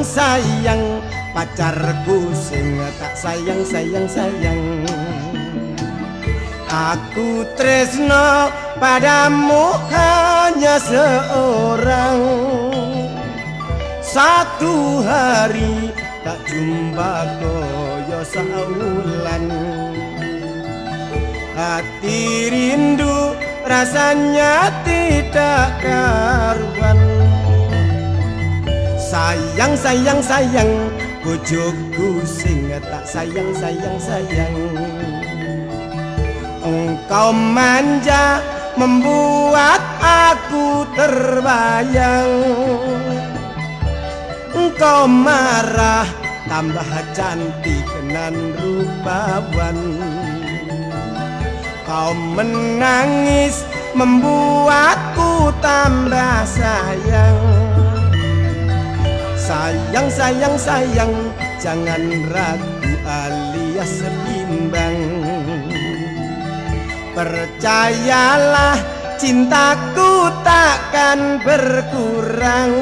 sayang pacarku sing tak sayang. Aku tresno padamu hanya seorang. Satu hari tak jumpa koyo saulan. Hati rindu rasanya tidak karuan. Sayang bojoku sing tak sayang. Engkau manja membuat aku terbayang. Engkau marah tambah cantik nan rupawan. Kau menangis membuatku tambah sayang. Sayang, jangan ragu alias bimbang. Percayalah cintaku takkan berkurang.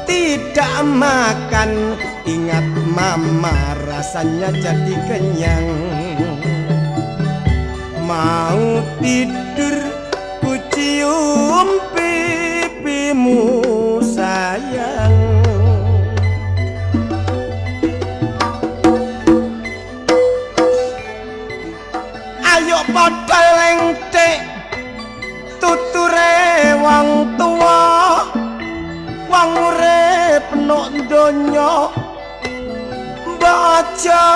Tidak makan, ingat mama rasanya jadi kenyang. Mau tidur ku cium pipimu sayang. Ayo padha lengthek tuture wong tuwa. Wong urip nok donya baca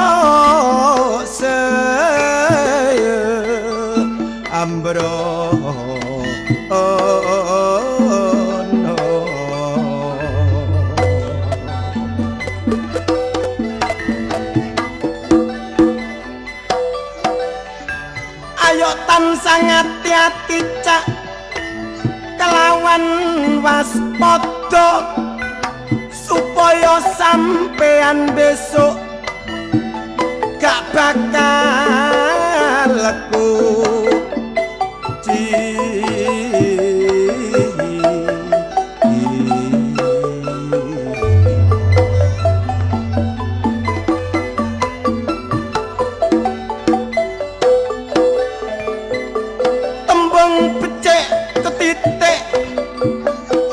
ambro no. Ayo tansah ngati-ati cak kelawan waspada supaya sampean besok gak bakal leku. Tembung becik ketitik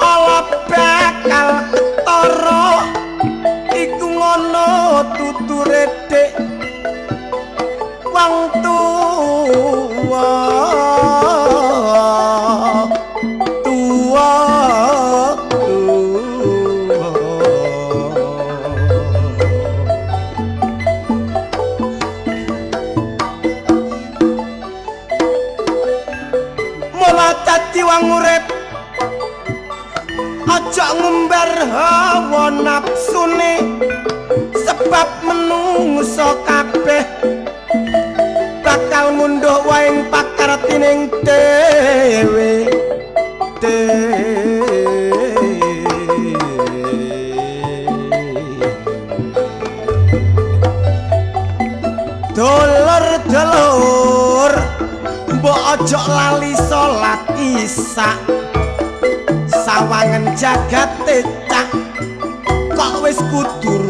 ala bakal ketara. Iku ngono tuture dik wong tuwa. Dadi wong urip aja ngumbar hawa nafsune. Sebab menungso kabeh bakal ngunduh wae pakartining dhewe. Dulur-dulur mbok aja lali salat Isya. Sawangen jagat cak kok wis kudu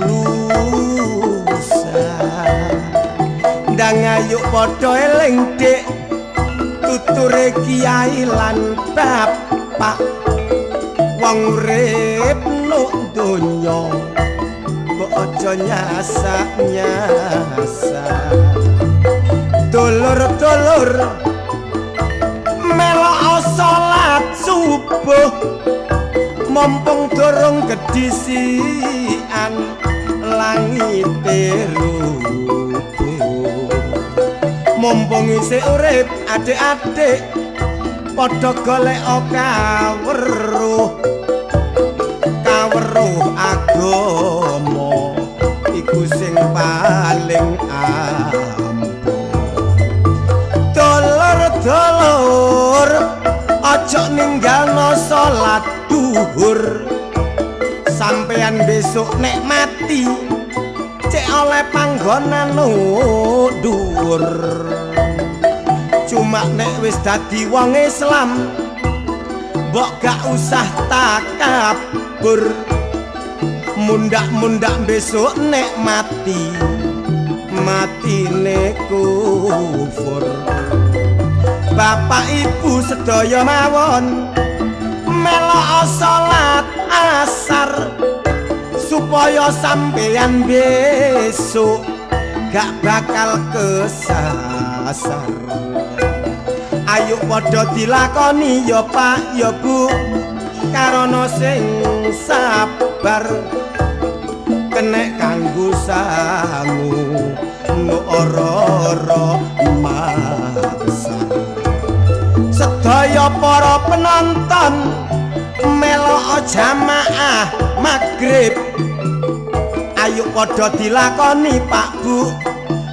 rusak. Ndang ayo padha eling dik tuture kiai lan bapak. Wong urip nuk donya mbok aja nyasa-nyasa. Dulur-dulur melok salat subuh mumpung durung kedisian langite rubuh. Mumpung isih urip adik-adik padha golek kaweruh agama iku sing paling ampuh. Dulur aja ninggalno salat duhur. Sampeyan besok nek mati cek oleh panggonan dhuwur. Cuma nek wis dadi wong Islam mbok gak usah takabur. mundak-mundak besok nek matine kufur. Bapak ibu sedaya mawon melok salat asar supaya sampeyan besok gak bakal kesasar. Ayo padha dilakoni ya Pak ya Bu karana sing sabar kenek kanggo sangu no ora maksa. Sedaya para penonton melok jamaah magrib ayo padha dilakoni Pak Bu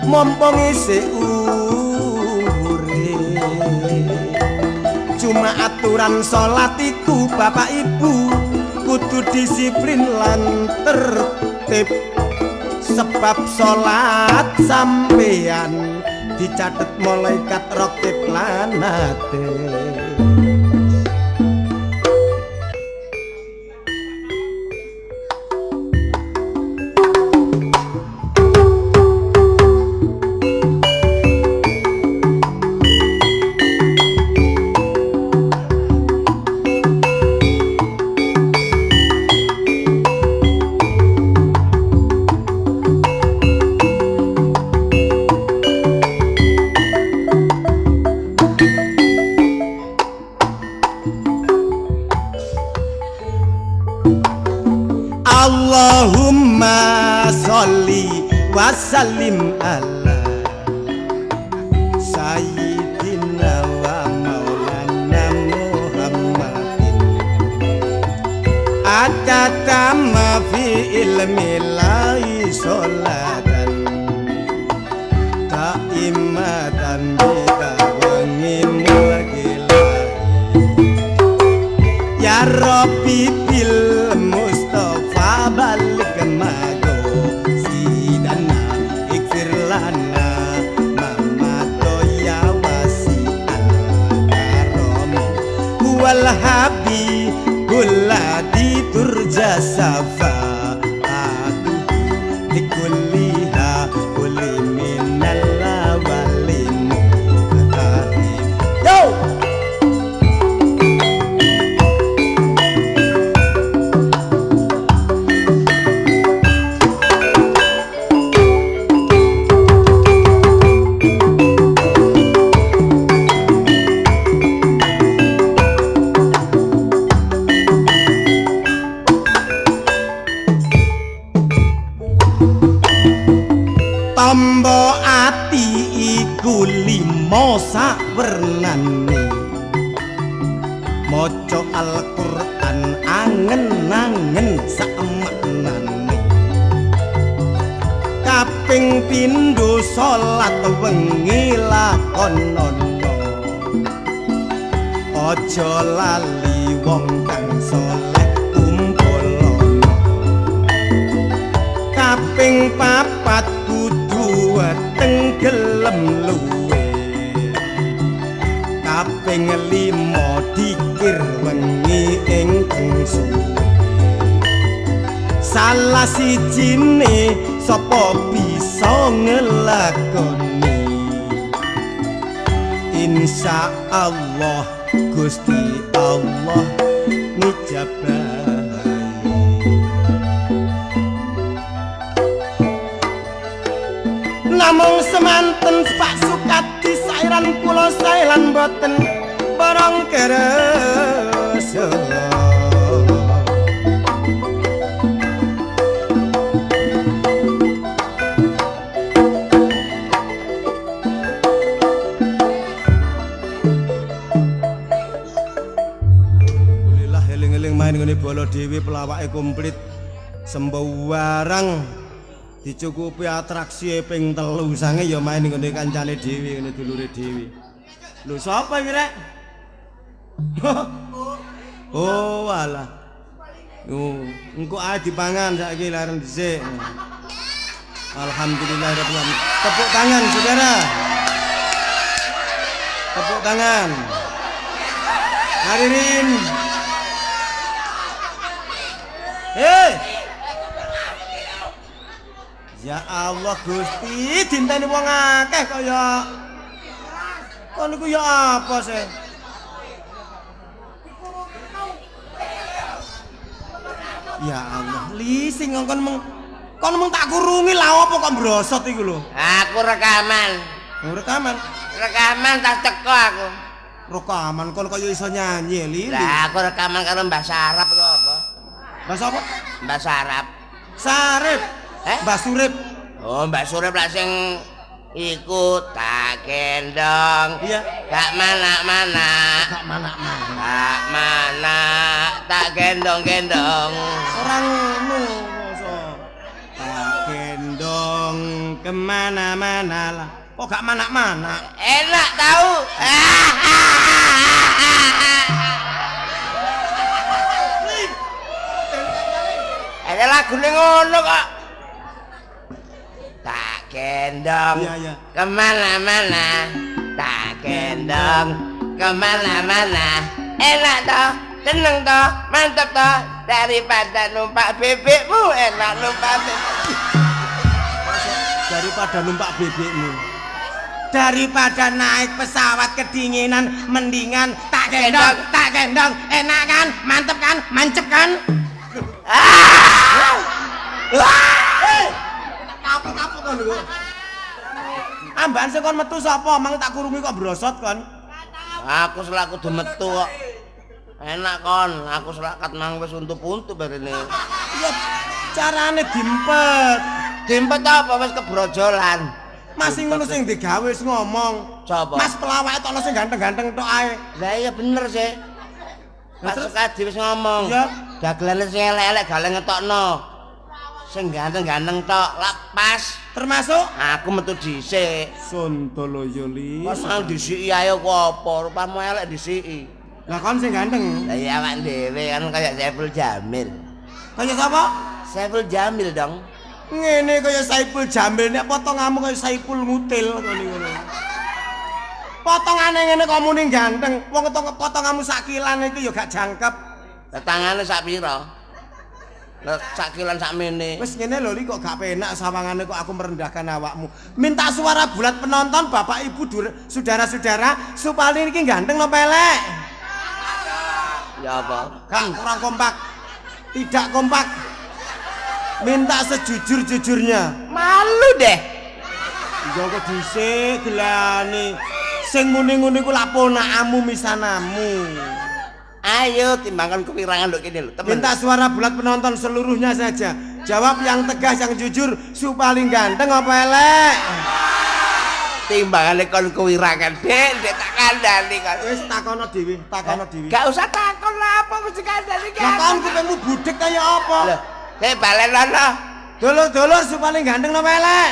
mumpung isih urip. Cuma aturan salat iku Bapak Ibu kudu disiplin lan tertib sebab salat sampeyan dicatet malaikat raqib lan atid. Allahumma sholli wa sallim ala sayyidina wa maulana Muhammadin adada ma fi ilmi lahi sholatan taimatan bidawangi mulkilahi ya Rabbi bil Mustafa balik mago sidana ikfir lana mama toya wasi al-karom wal habibul ladhi turja safa likulliha kulli minal awalin yo. Tombo ati iku limo sakwernane maca Al-Qur'an angen-angen sakmaknane kaping pindho salat wengi lakonono aja lali wong kang saleh kumpul kaping papat tenggelem luwe kaping 5 dikir wengi ingkang suwe salah sijine sapa bisa ngelakoni insyaallah Gusti Allah nijabah. Namung semanten Pak Sukadi sairan kula sailan boten barang kerasa. Alhamdulillah eling-eling main ngene bola dhewe pelawake komplit sembarang dicukupi atraksi ping 3 sange ya main ngene kancane dhewe ngene dulure dhewe. Lho sapa iki rek? Oh alah. Engko ae dipangan saiki laren dhisik. Alhamdulillahirabbil alamin. Tepuk tangan saudara. Tepuk tangan. Hadirin. Ya Allah Gusti, dinteni wong akeh kaya. Kon niku ya apa sih? Ya Allah, li sing kon meng tak kurungi lah apa kok brosot iku lho. Aku rekaman. Oh, rekaman. Rekaman tak teko aku. Rekaman kon kaya iso nyanyi li. Lah aku rekaman karo Mbah Sarap kok apa? Bahasa apa? Mbah Sarap. Sarip. Mbah Surip. Oh, Mbak Surip lah sing iku tak gendong. Iya. Gak mana-mana. Gak mana-mana. Gak mana tak gendong-gendong. Orang ngono masa. Tak gendong kemana-mana lah. Kok gak mana-mana? Enak tahu. Ada lagu ngono kok. Tak gendong Iya. kemana-mana, tak gendong kemana-mana. Enak toh, seneng toh, mantap toh. Daripada numpak bebekmu, enak numpak bebek. Daripada numpak bebekmu. Daripada naik pesawat kedinginan, mendingan tak gendong, enak kan, mantep kan, mancep kan. Kapok kan lho. Ambaan sing kon metu sapa? Mang tak kurungi kok brosot kon. Aku selaku kudu metu kok. Enak kon, aku selakat mang wis untu-untu barene. Ya carane dimpet. Dimpet apa wis kebrojolan. Mas sing ngono sing digawe wis ngomong. Sapa? Mas pelawake tok sing ganteng-ganteng tok ae. Lah iya bener sih. Pak Sukadi wis ngomong. Iya. Dagelane sing elek-elek gale ngetokno. Sing ganteng-ganteng tok lak pas. Termasuk Aku metu dhisik. Sontolo Yoli. Pas nang disiki ayo ku apa? Rupamu elek disiki. Lah kon sing ganteng. Lah iya awak dhewe kan kayak Saiful Jamil. Kaya sapa? Saiful Jamil dong. Ngene kaya Saiful Jamil nek potonganmu kaya Saiful Ngutil ngono. Potongane ngene kok muni ganteng. Wong potonganmu sakilan iki ya gak jangkep. Tangane sak pira? Lah sakilan sakmene. Wis ngene lho li kok gak penak sawangane kok aku merendahkan awakmu. Minta suara bulat penonton Bapak Ibu saudara-saudara supaya iki ganteng napa elek? Ya apa? Kang kurang kompak. Tidak kompak. Minta sejujur-jujurnya. Malu deh. Joko dhisik gelane. Sing muni-muni ku lak ponakamu misanamu. Ayo timbangkan kewirangan lho kene lho, temen. Minta suara bulat penonton seluruhnya saja. Jawab yang tegas, yang jujur, su paling ganteng apa elek? Timbangane kon kewirangan, Dek, tak kandhani kon. Wis takono dhewe, takono dhewe. Gak usah takon lah apa mesti kandhani ki. Lah kon kupingmu budek kaya apa? Lho, balenono. Dulur-dulur su paling ganteng apa elek?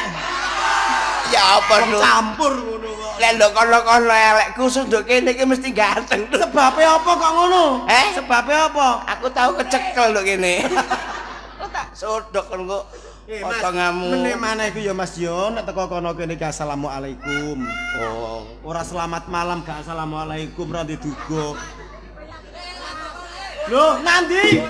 Ya apa lho? Campur ngono kok. Lah lho kono-kono elek khusus nduk kene iki mesti ganteng. Sebabe apa kok ngono? Sebabe apa? Aku tahu kecekel nduk kene. Kok tak sodok kon kok. Potonganmu. Meneh maneh iku ya Mas yo nek teko kono kene ki assalamualaikum. Oh, Ora selamat malam gak assalamualaikum ra diduga. Loh, Nandi?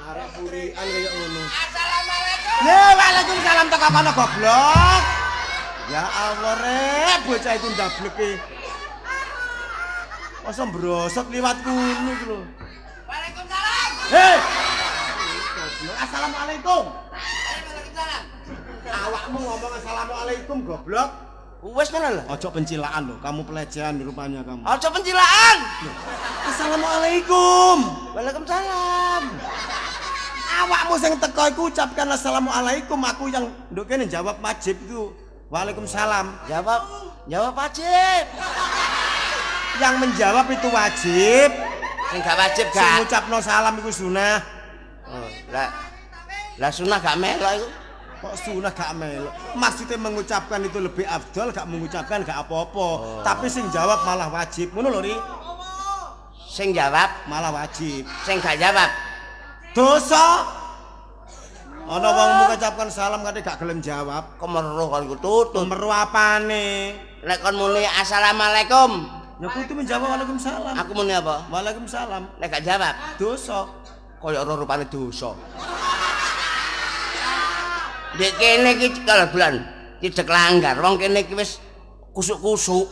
Arek purian kaya ngono. Assalamualaikum. Ya, waalaikumsalam teko kono goblok. Ya Allah rek, bocah iku ndableke. Masa brosot liwat kuno iku lho. Waalaikumsalam. Hei. Assalamualaikum. Waalaikumsalam. Awakmu ngomong assalamualaikum goblok. Wes ngono lho. Ojo pencilaan lho, kamu pelecehan rupanya kamu. Aja pencilaan. Assalamualaikum. Waalaikumsalam. Awakmu sing teko iku ucapkan assalamualaikum, aku yang nduk kene jawab wajib iku. Waalaikumsalam. Jawab wajib. Yang menjawab itu wajib. Sing gak wajib Sing gak. ngucapno salam iku sunah. Oh, lah sunah gak melok iku. Kok sunah gak melok? Maksudnya mengucapkan itu lebih afdol, gak mengucapkan gak apa-apa. Tapi sing jawab malah wajib. Ngono lho, Ri. Sing jawab Malah wajib. sing gak jawab. Dosa. Ana wong mengucapkan salam kate gak gelem jawab. Kemeruh kon ku tutut. Meru apane? Nek kon muni assalamualaikum. Ya kudu menjawab waalaikumsalam. Aku muni apa? Waalaikumsalam. Nek gak jawab. Dosa. kaya ora rupane dosa. Dek kene iki kalau bulan tidak langgar, wong kene iki wis kusuk-kusuk.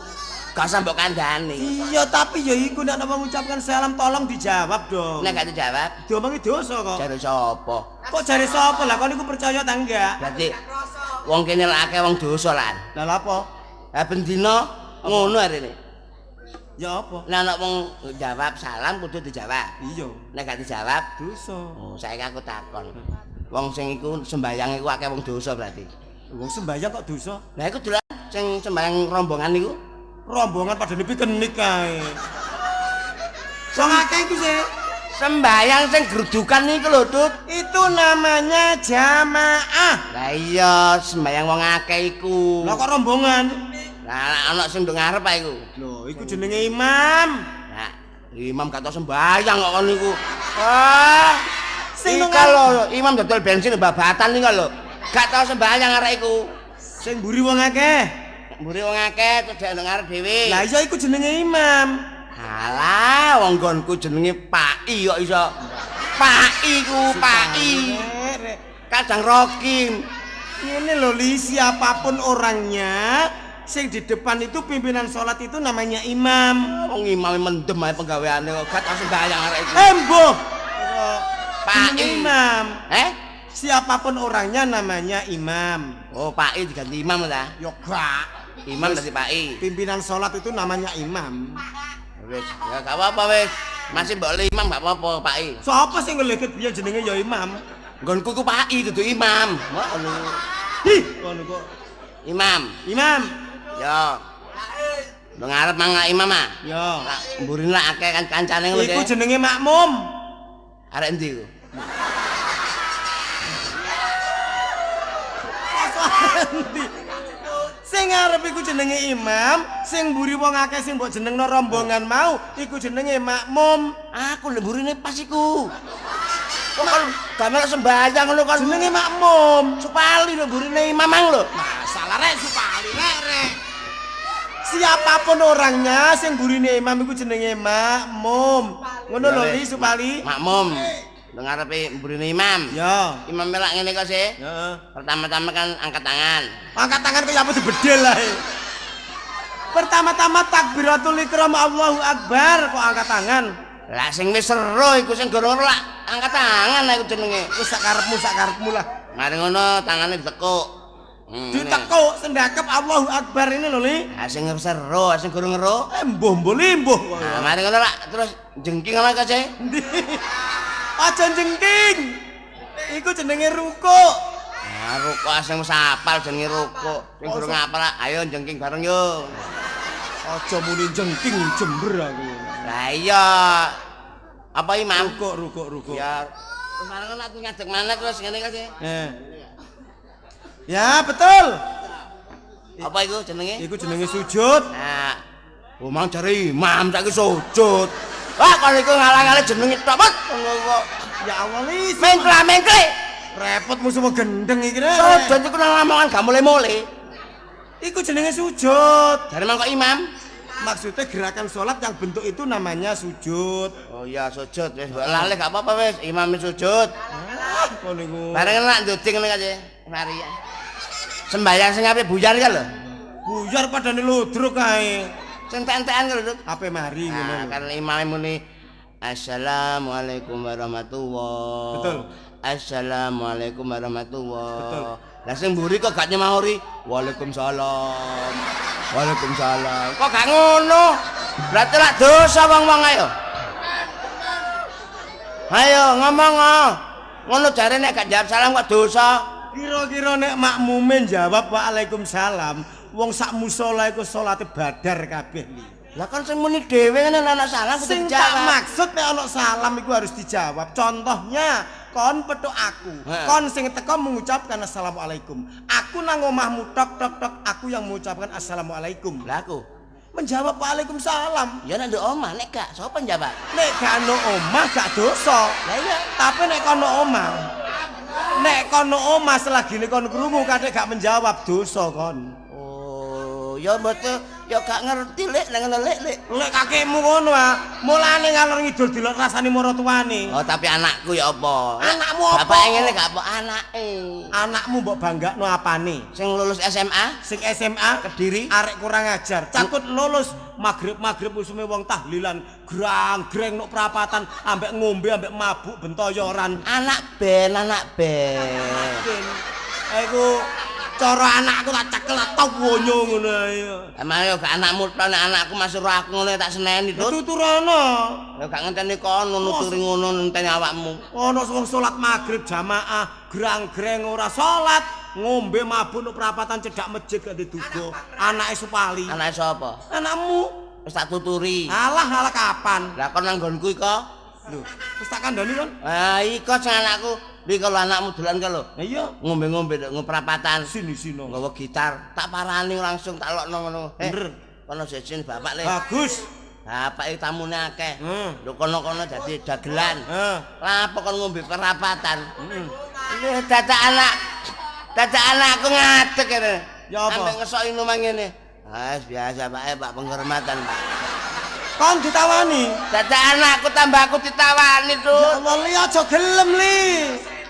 Gak usah mbok kandhani. Iya, tapi ya iku nek mengucapkan salam tolong dijawab dong. Nek gak dijawab, diomongi dosa kok. jare sapa? Kok jare sapa lah? Kon niku percaya ta enggak? Berarti wong kene lak akeh wong dosa lan. Lah apa? Ha bendina ngono arene. Ya apa? Nek ana wong jawab salam kudu dijawab. Iya. Nek gak dijawab, Dosa. oh saiki aku takon. Wong sing iku sembayang iku akeh wong dosa berarti. Wong sembahyang kok dosa? Lah iku dolan sing sembayang rombongan niku. Rombongan pada nepi kenik kae. Wong akeh iku sih. Sembayang sing grudukan niku lho, Tut. Itu namanya jamaah. Lah iya, sembayang wong akeh iku. Lah kok rombongan? Lah ana sing ndok ngarep ae iku. Lho, iku jenenge imam. Nah, imam gak tau sembayang kok kon niku. Ah, Sing sing lho, imam dodol bensin babatan niku lho. Gak tau sembayang arek iku. Sing mburi wong akeh. Mburi wong akeh terus dhek ndok ngarep dhewe. Lah iya iku jenenge imam. Alah, wong nggonku jenenge Paki kok iso. Paki ku, Paki. Kadang Rokim. Ini loh Li, siapapun orangnya, sing di depan itu pimpinan sholat itu namanya imam. Wong imam mendem ae penggaweane kok gak tau sembayang arek iku. Embo. Paki. Imam. Siapapun orangnya namanya imam. Oh, Paki diganti imam ta? Yo gak. Imam dadi Paki. Pimpinan sholat itu namanya imam. Wis, ya gak apa-apa wis. Masih mbok le imam gak apa-apa, Paki. Siapa sing ngeleket biyen jenenge ya imam? Nggonku ku Paki dudu imam. Ngono. Hi, ngono kok. Imam. Imam. Ya. Lo ngarep mangga imam ah? Ya. Mburine lak akeh kan kancane ngono Iku jenenge makmum. Arek endi ku? Sing ngarep iku jenenge imam, sing mburi wong akeh sing mbok jenengno rombongan mau, iku jenenge makmum. Aku lho mburine pas iku. Kok kon gamel sembahyang ngono kon Jenenge makmum. Supali lho mburine imam mang lho. Masalah rek supali rek. Siapapun orangnya sing burine imam iku jenenge makmum. Ngono lho Li supali. Makmum. Lho ngarepe mburine imam. Ya. Imam melak ngene kok sih. Heeh. Pertama-tama kan angkat tangan. Angkat tangan kaya apa dibedel ae. Pertama-tama takbiratul ihram Allahu Akbar kok angkat tangan. Lah sing wis seru iku sing gorong lak angkat tangan iku jenenge. Wis sakarepmu lah. Mari ngono tangane ditekuk. Ditekuk sendakep Allahu Akbar ini lho Li. Ah sing seru, sing gorong ero. Mbuh limbuh. Nah, mari ngono lak terus jengking ana kok sih. Aja jengking. Iku jenenge rukuk. Nah, rukuk sing wis apal jenenge rukuk. Sing durung apal ayo jengking bareng yo. Aja muni jengking jember aku. Lah iya. Apa imam? Rukuk. Ya. Kemarin kan aku ngadeg maneh terus ngene kok sih. Ya, betul. Apa iku jenenge? Iku jenenge sujud. Nah, omong jare imam saiki sujud. Wah, kon iku ngalang-alang jenenge tok, Mas. Ya Allah Li. Mengkle. Repot musuh gendeng iki rek. Sujud iku nang lamongan gak mulai-mulai. Iku jenenge sujud. Jare mangko imam. Maksudnya gerakan sholat yang bentuk itu namanya sujud. Oh iya sujud wis mbok lalih gak apa-apa wis imam sujud. Kok niku. Bareng nak nduding ngene kae. Mari. Sembayang sing ape buyar ya lho. Buyar padane ludruk kae. Sing entek-entekan lho. Ape mari ngono. Nah, kan imam muni Assalamualaikum warahmatullahi. Betul. Assalamualaikum warahmatullahi. Betul. Lah sing mburi kok gak nyemauri Waalaikumsalam. Waalaikumsalam. Kok gak ngono? Berarti lak dosa wong-wong ayo. Ayo ngomong. Ngono jare nek gak jawab salam kok dosa. Kira-kira nek makmume jawab Waalaikumsalam, wong sak musala iku salate badar kabeh Li. Lah kan sing muni dhewe ngene ana salam kudu Sing tak dijawab. maksud nek ana salam iku harus dijawab. Contohnya, kon petuk aku. Kon sing teko mengucapkan assalamualaikum. Aku nang omahmu tok tok tok, aku yang mengucapkan assalamualaikum. Lah aku Menjawab waalaikumsalam. ya nek nduk omah nek gak sapa njawab? Nek gak ono omah gak dosa. Lah iya. Tapi nek kono omah. Nek kono omah selagi nek kon krungu kadek gak menjawab dosa kon. Oh, ya betul. Ya gak ngerti lek nang ngono lek. Lek kakekmu ngono ah, mulane ngalor ngidul dilok rasani maratuwane. Oh, tapi anakku ya apa? Anakmu apa? Bapake ngene gak apa anake. Anakmu mbok banggakno apane? Sing lulus SMA, Sing SMA Kediri. arek kurang ajar. Cakut lulus magrib usume wong tahlilan, grang-greng nok prapatan ambek ngombe ambek mabuk bentoyoran. Anak ben. Aku cara anakku tak cekel tak wonyo ngono ae. Emang yo gak anakmu tok nek anakku masuk aku ngono tak seneni to. Tuturana. Ya gak ngenteni kono nuturi ngono ngenteni awakmu. Ana wong salat magrib jamaah, grang-greng ora salat, ngombe mabuk nok prapatan cedak masjid gak diduga. Anake Supali. Anake sapa? Anakmu. Wis tak tuturi. Alah kapan? Lah kon nang nggonku iko. Lho, wis tak kandhani kon. Ah, iko sing anakku. Iki kalau anakmu dolan ka lho. Lah iya, Ngombe-ngombe ndek prapatan. sini. Nggawa gitar, tak parani langsung tak lokno ngono. Bener. Kono sejen bapak le. Bagus. Bapak iki tamune akeh. Hmm. Lho kono-kono dadi dagelan. Heeh. Lah apa kon ngombe perapatan? Heeh. Dadak anakku ngadeg kene. Ya apa? Ambek ngesoki numang ngene. Ah, biasa Pak penghormatan, Pak. Kon ditawani. Dadak anakku tambah aku ditawani, Ya Tuk. Allah, li aja gelem li.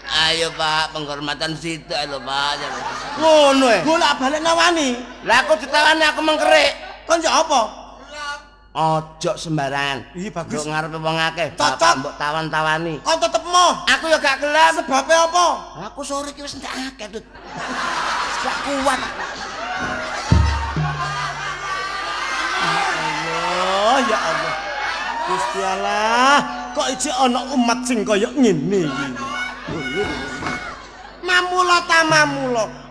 Ayo Pak, penghormatan situ lho Pak. Ngono e. Bolak-balik nawani. Lah aku ditawani aku mengkerik. Kon ya apa? Ojo sembarangan. Iya bagus. Nduk ngarepe wong akeh. Cocok. Bapak mbok tawan-tawani. Kon tetep moh. Aku ya gak gelem. Sebabnya apa? Aku sore iki wis ndak akeh, Tut. Gak kuat. Allah, ya Allah. Gusti Allah, kok iki ana umat sing kaya ngene iki. Mamula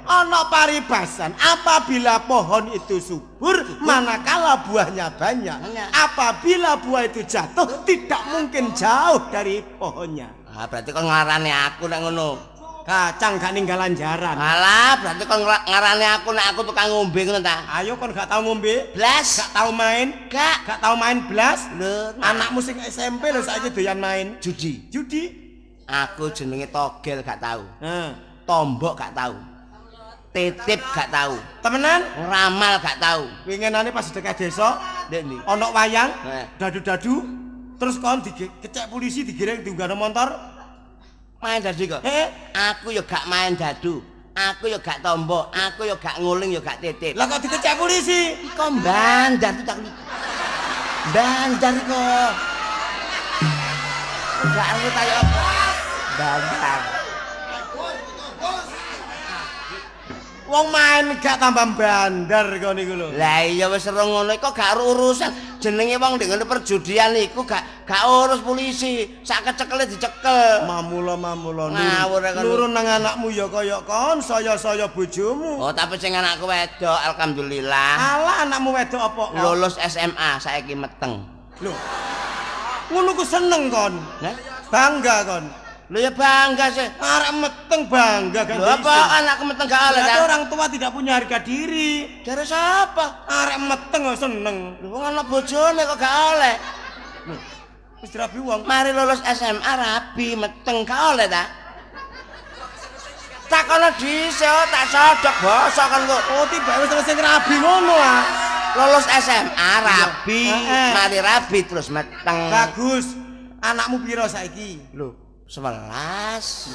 ana paribasan apabila pohon itu subur manakala buahnya banyak. Apabila buah itu jatuh tidak mungkin jauh dari pohonnya. Ah, berarti kon ngarani aku nek ngono. Kacang gak ninggalan jaran. Alah, berarti kon ngarani aku nek aku tukang ngombe ngono ta. Ayo kon gak tau ngombe, Blas. gak tau main, Gak. gak tau main blas. Lho, Anakmu sing SMP lho saiki doyan main judi. judi. Aku jenenge togel gak tahu. Nah, Tombok gak tahu. Titip gak tahu. temenan Ramal gak tahu. winginane pas dekat desa Ndek ndi? ana wayang Nah. dadu-dadu terus kon dikecek polisi digiring diunggahno motor. Main dadu kok. Aku ya gak main dadu. Aku ya gak tombok, aku ya gak nguling ya gak titip. Lah kok dikecek polisi? Kok bandar tuh tak bandar kok. Gak ngerti kaya apa. Bandar. Wong main gak tambah bandar kon niku lho. Lah iya wis ero ngono kok gak urusan. Jenenge wong ndek ngene perjudian iku gak urus polisi. Sak kecekele dicekel. Mamula Ngawur kon. nurun nang anakmu ya kaya kon saya bojomu. Oh, tapi sing anakku wedok alhamdulillah. Alah anakmu wedok apa? Lulus SMA saiki meteng. Lho. Ngono ku seneng kon. Nah, Bangga kon. lho ya bangga sih. Arek meteng bangga kan. Lho apa anakku meteng gak oleh Berarti ta? orang tua tidak punya harga diri. Dari siapa? Arek meteng kok seneng. Lho wong ana bojone kok gak oleh. Wis dirabi wong. Mari lulus SMA rabi meteng gak oleh ta? Tak ana dhisik tak sodok basa kan kok. Oh tiba wis selesai rabi ngono ah. Lulus SMA rabi, Heeh. mari rabi terus meteng. Bagus. Anakmu piro saiki? Lho, 11.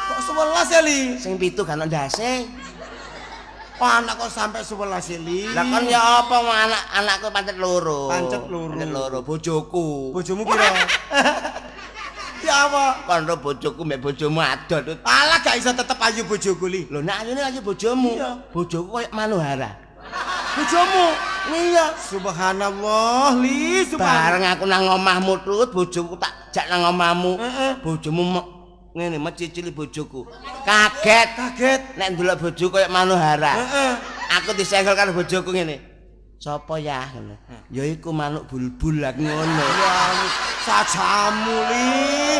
Kok 11 ya li? Sing 7 kan ndase. Oh anak kok sampai 11 ya li? Lah kan ya apa mau anakku pancet loro. Pancet loro. Pancet loro bojoku. Bojomu piro? Ya apa? Kono bojoku mbek bojomu adol. Alah gak iso tetep ayu bojoku li. Lho nek ayune aja bojomu. Iya. Bojoku koyo Manuhara. Bojomu? Iya. Subhanallah li, Bareng aku nang omahmu tut bojoku tak jak nang omahmu. Heeh. Bojomu ngene mecicili bojoku. Kaget. Kaget. Nek ndelok bojoku koyo Manuhara. Heeh. Aku disenggol karo bojoku ngene. Sopo ya ngono. Ya iku manuk bulbul aku ngono. Ya sajamu li.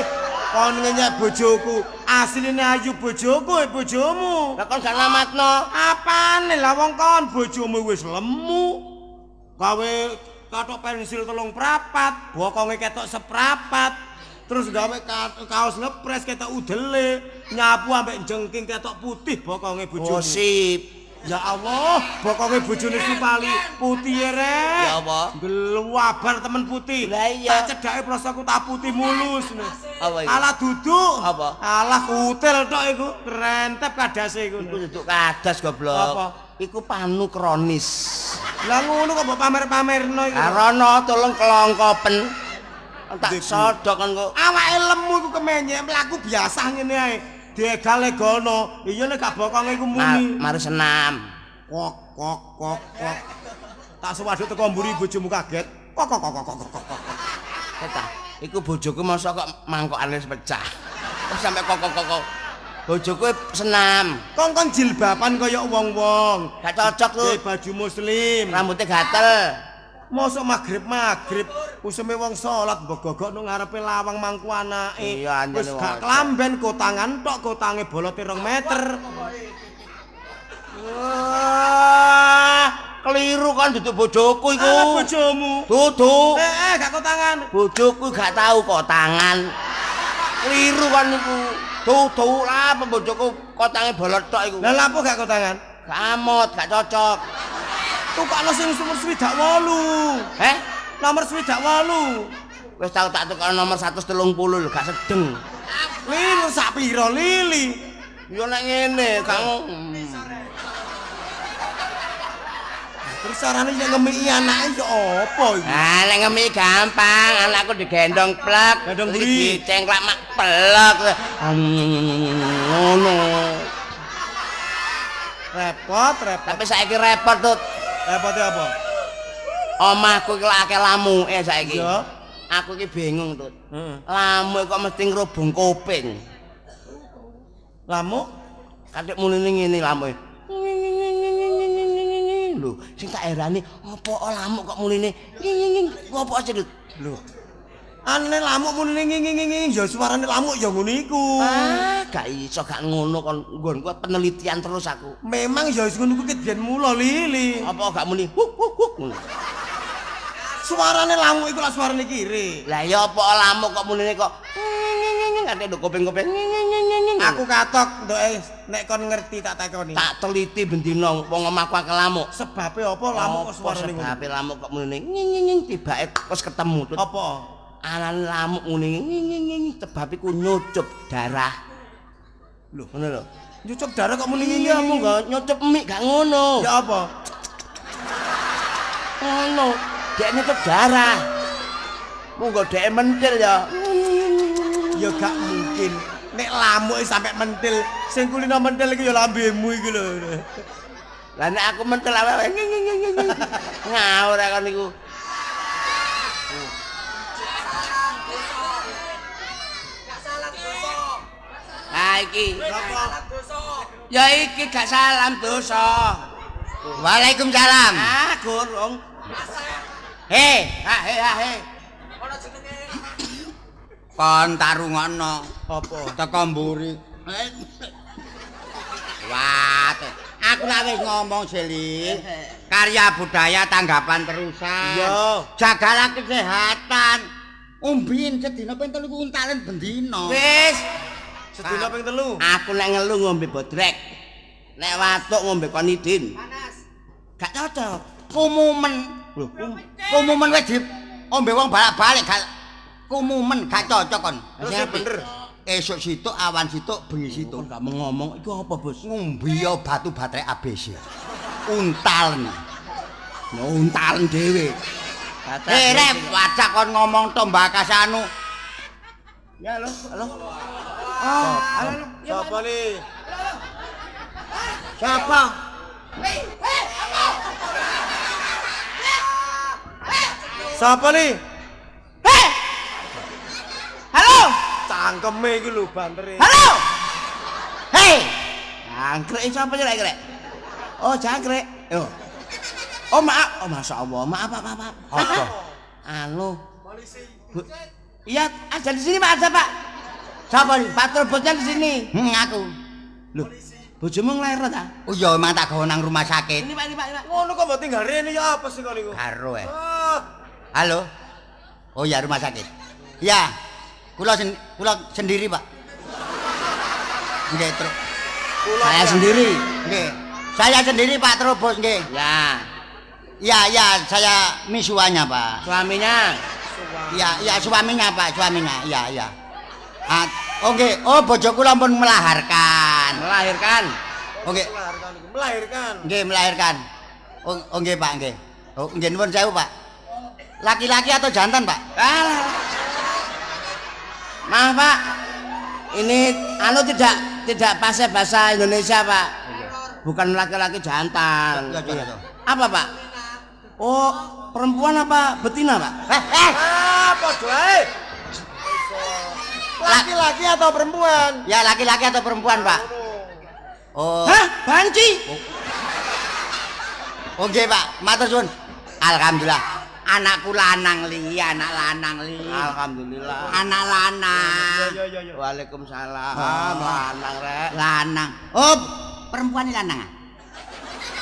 Kon ngenyek bojoku. Asline ayu bojoku bojomu. Lah kon gak namatno. Apane lah wong kon bojomu wis lemu. Gawe katok pensil 3 prapat, bokonge ketok seprapat. Terus gawe kaos ngepres ketok udele, nyapu ambek jengking ketok putih bokonge bojomu. Oh sip. Ya Allah, bokonge bojone Supali putih rek. Ya apa? Geluabar temen putih. Lah iya. Tak cedake prosoku tak putih mulus. Apa iku? Alah duduk. Apa? Alah kutil tok iku, rentep kadase iku. Iku duduk kadas goblok. Apa? Iku panu kronis. Lah ngono kok mbok pamer-pamerno iku. Karono tolong kelongkopen. Tak sodok kan kok. Awake lemu iku kemenyek mlaku biasa ngene ae. Diegale-gono. Iya nek gak bokonge iku muni. Mari senam. Kok kok kok kok. Tak sewaduk teko mburi bojomu kaget. Kok kok kok kok kok. Eta, iku bojoku masa kok mangkokane pecah. Terus sampe kok. Bojoku senam. Kongkon jilbaban kaya wong-wong. Gak cocok lu. Baju muslim. Rambutnya gatel. Mosok maghrib useme wong salat mbok gogok nang ngarepe lawang mangku anake. Iya, anjene Wis gak wong. klamben kotangan tok, kotange bolote 2 meter. Keliru kan duduk bojoku iku. Ah, bojomu. Duduk. Gak kotangan. Bojoku gak tahu kok tangan. Keliru kan iku. Duduk lah bojoku kotange bolot tok iku. Lah lapo gak kotangan? Kamot gak cocok. Tukakno sing nomor 28. Heh? Nomor 28. Wis tau tak tukar nomor 130 lho, gak sedeng. Lili sak pira lili? Yo nek ngene, gak Terus carane nek ngemiki anake yo apa iki? Ah, nek ngemi gampang, anakku digendong plek, Gendong buri. dicengklak mak plek. Ngono. Repot. Tapi saiki repot tuh. Repote apa? Omahku iki lak akeh lamuke saiki. Iya. Aku iki bingung tuh. Heeh. Lamuk kok mesti ngrubung kuping. Lamuk? Kadek muline ngene lamuke. Lho, sing tak herani apa lamuk kok muline nging apa sih? Lho. Aneh lamuk muni nging ya suarane lamuk ya ngono iku. Ah, gak iso gak ngono kon nggonku penelitian terus aku. Memang ya wis ngono kuwi ket biyen mula lili. Apa gak muni huk huk huk ngono. Suarane lamuk iku lah suarane kiri. Lah ya apa lamuk kok muline kok nging ngate nduk kuping-kuping nging. Aku katok ndoke nek kon ngerti tak takoni. Tak teliti bendina wong omahku akeh lamuk. Sebabe apa lamuk kok suarane ngono? Sebabe lamuk kok muline nging tibake wis ketemu. Apa? Anan lamuk ngene nging sebab iku nyucup darah. Lho, ngono lho. Nyucup darah kok muni nging. Iya monggo nyucup mik gak ngono. Ya apa? Ngono, dek nyucup darah. Monggo dek mentil ya. Ya gak mungkin. Nek lamuk sampe mentil, sing kulino mentil iki ya lambemu iki lho. Lah nek aku mentil awe nging. Ngawur kan niku. Ha iki. Ya iki gak salam dosa. Waalaikumsalam. Ah, gurung. He. Ana jenenge. Kon tarungono Apa? teko mburi. Wah, aku lak wis ngomong Seli. Karya budaya tanggapan terusan. Iya. Jagalah kesehatan. Umbin sedina ping 3 untalen bendina. Wis. Sedina ping 3. Aku nek ngelu ngombe bodrek. Nek watuk ngombe konidin. Gak cocok. Kumumen. Lho, Kumumen wis diombe wong balik-balik gak kumumen gak cocok kon. Terus ya bener. Esuk situk, awan situk, bengi situk. gak mau ngomong iku apa, Bos? Ngombe batu baterai ABC. Untalen. Ya untalen dhewe. Rep wacak kon ngomong to Mbakas anu. Ya halo. Siapa nih? Siapa? Siapa nih? Halo. Cangkeme iki lho bantere. Halo. Hei. Jangkrik sapa sih lek? Oh, jangkrik. Yo. Oh, maaf. Oh, Masya Allah. Maaf. Apa? Anu. Polisi. Iya, ada di sini, Pak. Ada, Pak. Siapa nih? Patrol bosnya di sini. Aku. Loh, bojomu nglair ta? Oh iya emang tak gawe nang rumah sakit. Ini, Pak, ini, Pak. Ngono kok mbok tinggal rene ya apa sih kok niku? Karo Ah, Halo. Oh ya rumah sakit. Ya. Kula sendiri, Pak. Nggih, Truk. kula Saya ya. sendiri. Nggih. Saya sendiri Pak Trubus nggih. Ya. Ya, saya misuanya Pak. Suaminya. Ya, suaminya Pak, suaminya. Ya. Oke, bojo kula pun melahirkan. Melahirkan. Oke. Melahirkan. Nggih, melahirkan. Oh, nggih Pak, nggih. Oh, nggih nuwun sewu Pak. Laki-laki atau jantan Pak? Maaf Pak. Ini tidak pas bahasa Indonesia Pak. Bukan laki-laki jantan. Apa Pak? Oh, perempuan apa betina Pak? Podo ae. Laki-laki atau perempuan? Ya, laki-laki atau perempuan Pak? Oh. Hah? Banci? Oke Pak, matur suwun. Alhamdulillah. Anakku lanang anak lanang li. Alhamdulillah. Anak lanang. Yo. Waalaikumsalam. Lanang rek. Lanang. Oh, perempuan ini lanang.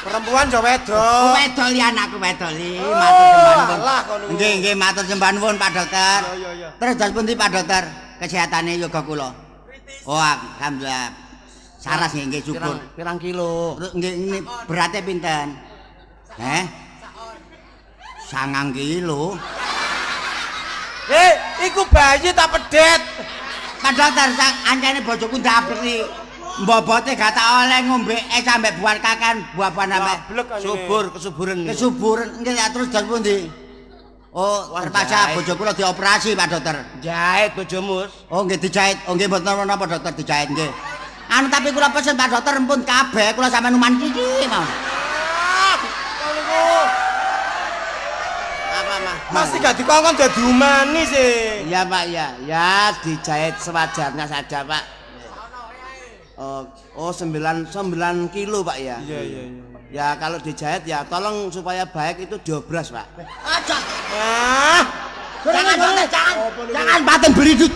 Perempuan jo wedok. Wedok li anakku wedok li. Matur sembah nuwun. Lah kono. Nggih, matur sembah nuwun Pak Dokter. Yo. Terus dos pundi Pak Dokter? Kesehatannya yoga kula. Oh, alhamdulillah. Saras nggih syukur. Pirang kilo? Nggih, ini beratnya pinten? 9 kilo. Iku bayi tak pedet. Pak Dokter, ancane bojoku ndablek iki. Mbobote gak tak oleh ngombe sampe buah kakan, buah-buahan sampe Kesuburan. kesuburan. Nggih, terus dos pundi? Oh, terpaksa bojoku kula dioperasi Pak Dokter. Jahit bojomu. Oh, nggih dijahit. Oh, nggih mboten napa Dokter dijahit nggih. Anu tapi kula pesen Pak Dokter empun kabeh kula sampean numan iki mau. Apa mah? Masih gak dikongkon dadi umani sih. Ya Pak ya. Ya dijahit sewajarnya saja Pak. Oh 9 kilo Pak ya. Iya. Ya kalau dijahit ya tolong supaya baik itu diobras Pak. Aja. Jangan paten beridut.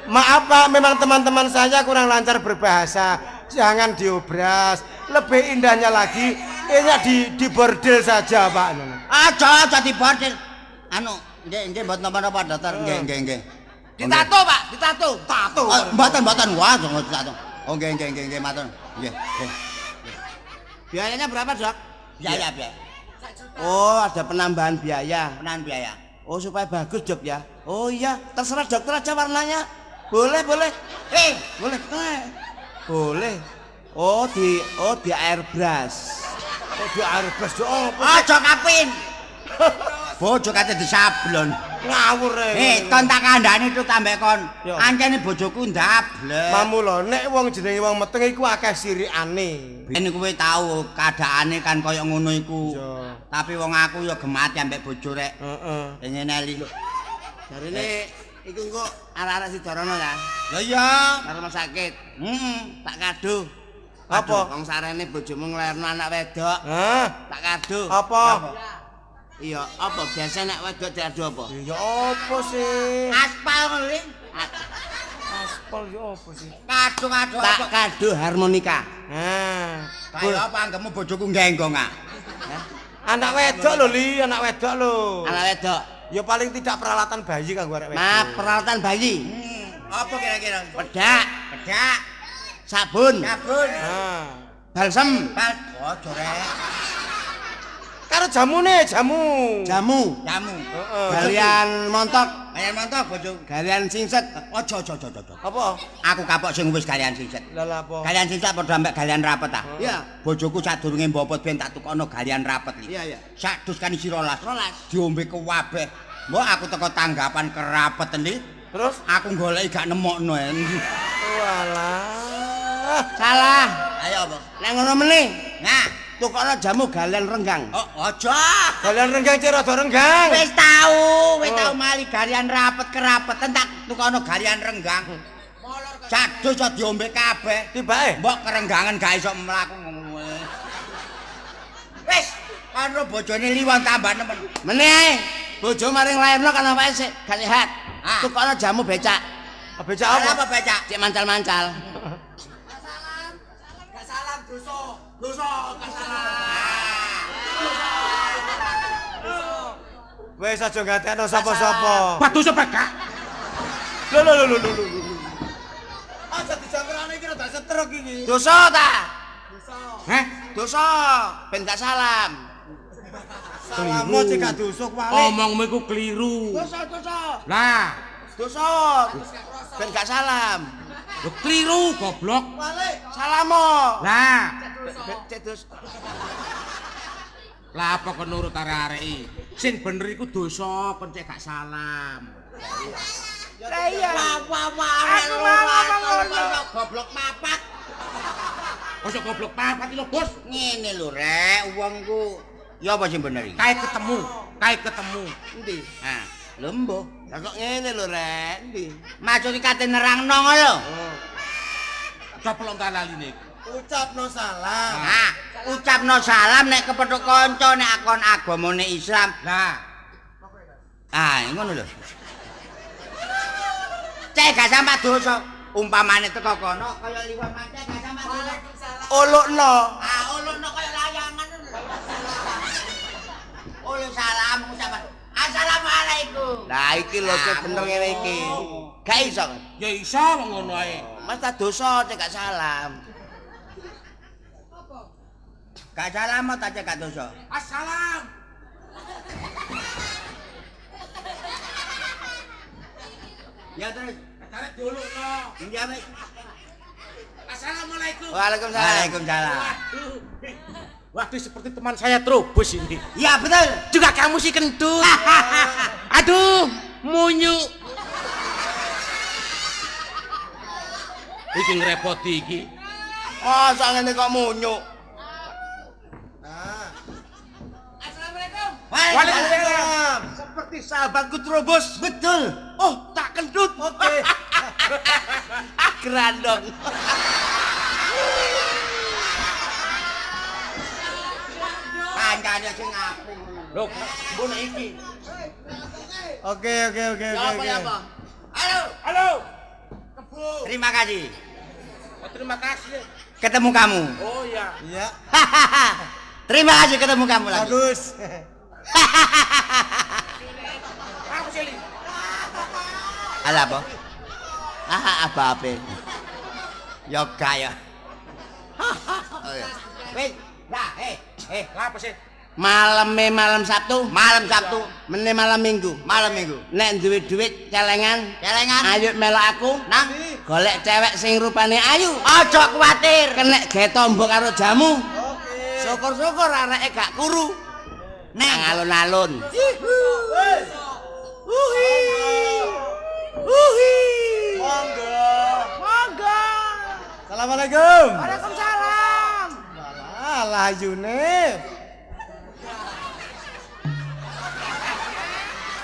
Maaf Pak, memang teman-teman saya kurang lancar berbahasa. Jangan diobras. Lebih indahnya lagi, di bordel saja Pak. Aja di bordel. Anu, nggih mboten napa-napa Dokter. Nggih. Ditato Pak, ditato. Tato. Mboten wah ditato. Oh nggih matur. Nggih. Biayanya berapa Dok? Biaya. Oh ada penambahan biaya. Penahan biaya. Oh supaya bagus Dok ya. Oh iya, terserah dokter aja warnanya. Boleh. Boleh. Boleh. Oh di airbrush. Oh, di airbrush do opo? Aja kapin. Bojo kate disablon. Ngawur kon tak kandhani itu tambah kon. Yo. Ancene bojoku ndablek. Mamula nek wong jenenge wong meteng iku akeh sirikane. Ini kowe tahu keadaane kan kaya ngono iku. Iya. Tapi wong aku ya gemati ambek bojo rek. Heeh. Pengen eli. Jarine iku engko arek-arek Sidorono ya. Lah iya. Nang rumah sakit. Tak kado. Apa? Wong sarene bojomu nglairno anak wedok. Hah? Tak kado. Apa? Iya, apa biasa nek wedok diadu apa? Ya apa sih? Aspal ngeling. Aspal ya apa sih? Kado Tak kado harmonika. Nah, Kaya apa anggemu bojoku nggenggong ah. anak wedok lho Li, anak wedok lho. Anak wedok. Ya paling tidak peralatan bayi kanggo arek wedok. Nah, peralatan bayi. Apa kira-kira? Pedak, Pedak, sabun, sabun, Nah, balsem, oh jorek, karo jamune, jamu. jamu, jamu, Heeh. galian montok, kalian mantap bojo. galian singset. Ojo. Apa? Aku kapok sing wis kalian singset. Lah apa? Kalian singset padha ambek kalian rapet ah. Iya. Bojoku sadurunge mbopot ben tak tukono kalian rapet iki. Iya. Sak dus kan isi rolas. Diombe kewabeh. Mbok aku teko tanggapan kerapeten iki. Terus? Aku goleki gak nemokno. Walah. Salah. Ayo apa? Nek ngono meneh, Nah, tukokno jamu galian renggang. ojo. Kalian renggang cek rada renggang. Wis tahu mali galian rapet kerapetan tak tukono galian renggang. Jadus iso diombe kabeh. Tibake. Mbok kerenggangan gak iso mlaku ngono. Wis, karo bojone liwang tambah nemen. Meneh ae. Bojo maring lairno kan awake sik gak sehat. Ah. Tukokno jamu becak. Becak apa? Apa becak? Cek mancal-mancal. Gak salam dosa gak salam. Wis aja ngatekno sapa-sapa. Batu sepeka. Lho. Aja dijamrane iki rada setruk iki. Dosa ta? Heh, dosa ben gak salam. Salamu cek gak dosa wali. Omongmu iku keliru. Dosa. Lah, dosa ben gak salam. Lho keliru goblok. Wali. Salamo. Lah, Cek dosa. lah apa kon nurut arek-arek iki? Sing bener iku dosa kon cek gak salam. Lah iya. Aku mau goblok papat. Kosok goblok papat lho, Bos. Ngene lho rek, wong ku ya apa sing bener iki? Kae ketemu. Endi? Ha, lho mbah. Lah kok ngene lho, Rek. Endi? Maksud kate nerangno ngono lho. Coba lo tak laline. Ucapno salam. Ha, ucapno salam nek kepethuk kanca nek akon agamane Islam. Lah, Ah, ngono lho. Cek gak sampe dosa. Umpamane teko kono kaya liwat macet gak sampe dosa. Olokno. Ah, ulunno kaya layangan lho. Ulu salam ucapan. Assalamualaikum. Lah iki lho cek bener ngene iki. Gak iso. ya iso ngono ae. Mas tak dosa cek gak salam. Gak salam ta cek gak dosa. Assalam. Ya terus. Tarik dulu no. Ya wis. Assalamualaikum. Waalaikumsalam. Waalaikumsalam. Waduh, seperti teman saya Trubus ini. Ya betul. Juga kamu sih kentut. Aduh, munyu. Iki ngrepoti iki. Masa ngene kok munyuk. Waalaikumsalam. Seperti sahabatku Trubus. Betul. Oh, tak kentut. Oke. Grandong. Kancane sing apik. Loh, mbone iki. Oke. Apa? Halo. Terima kasih. Oh, terima kasih. Ketemu kamu. Oh ya. Iya. Terima kasih ketemu kamu lagi. Bagus. Aku sih. Ala apa? Apa-apa. Yoga ya. Oh, ya. Wes, lah, Apa sih? Malam Sabtu. malam Sabtu, Meneh malam Minggu. malam Minggu. Nek duwe duit celengan, Celengan. ayo melok aku. Nang, Golek cewek sing rupane ayu. ojo kuwatir. Kenek gawe tombo karo jamu. Oke. Syukur-syukur areke gak kuru. Neng, Nang alun-alun. Monggo. Assalamualaikum. Waalaikumsalam. Alah Yune.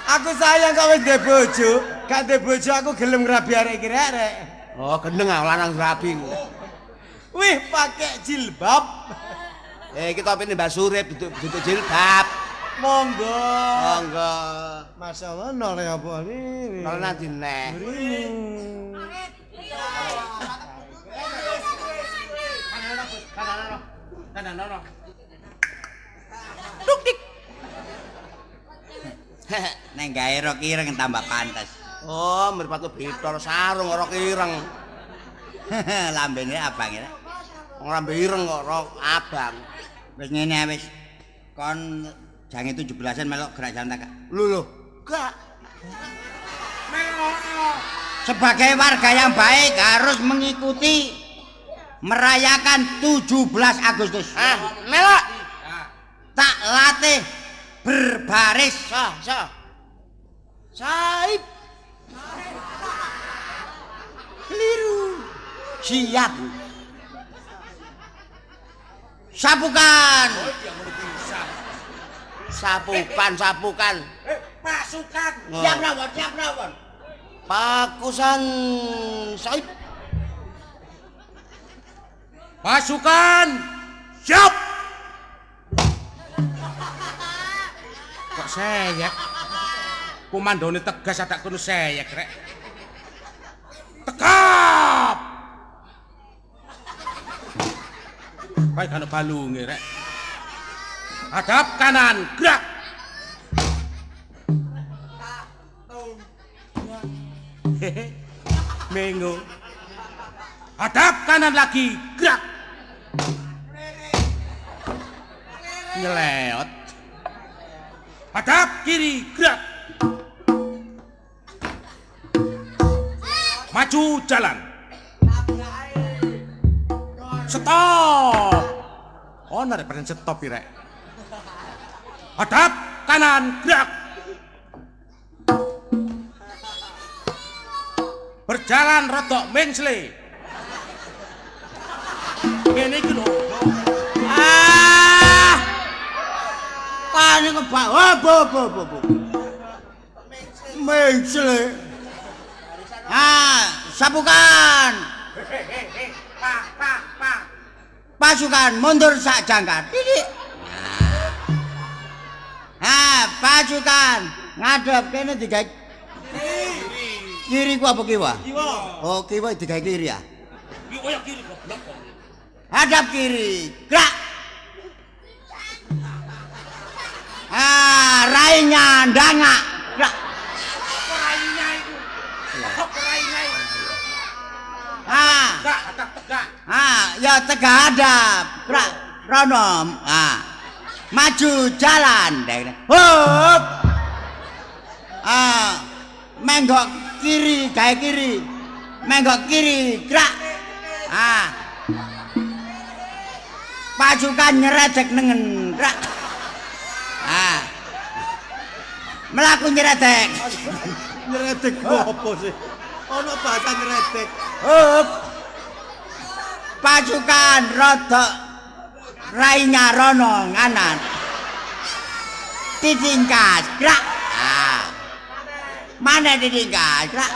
Aku sayang kau wis duwe bojo, gak duwe bojo aku gelem ngrabi arek iki rek. Oh, gendeng ah lanang rabi. Wih, pakai jilbab. Kita opine Mbak Surip duduk jilbab. Monggo. Monggo. Masya Allah, nol ya apa ini? Kalau nanti neh. Berimu. Kanan. neng gawe rok ireng tambah pantes. Oh, mripatu bitor sarung ora ireng. Lambene abang ya. Ora ireng kok rok abang. Wis ngene wis. Kon jange 17-an melok gerak jalan tak. Lho, gak. Sebagai warga yang baik harus mengikuti merayakan 17 Agustus. Melok. Tak latih berbaris. Saib. Keliru. Siap. Sapukan. Sapukan. Pasukan. Siap rawon. Pakusan Saib. Pasukan. Siap. Kok seyek? Komandone tegas ada kudu seyek rek. Tegap. Baik ana balunge rek. Hadap kanan, gerak. Mengo. Hadap kanan lagi, gerak. Nyeleot. Hadap kiri, gerak. Maju jalan. Stop. Oh, narek pada stop irek. Hadap kanan, gerak. Berjalan rotok mengsle. Ngene iki lho. Pane kebak. Oh, bo. Mengsle. Sabukan. Pak. Pasukan mundur sak jangkar. Titik. Pasukan ngadep kene digawe kiri ku apa kiwa? Kiwa. Oh, kiwa digawe kiri ya. Kiwa ya kiri goblok. Hadap kiri. Gerak. Rainya ndangak. Gerak. Rainya itu. Kok rainya itu? Tegak. Ya tegak hadap. Gerak. Ronom. Maju jalan. Hop. Menggok kiri, gawe kiri. Menggok kiri, gerak. Pasukan nyeredek nengen, gerak. Melaku nyeredek. Nyeredek apa sih? Ono bahasa nyeredek. Hop. Pasukan rodok rainya rono nganan. Ditingkas, gerak. Mana ditingkas, gerak.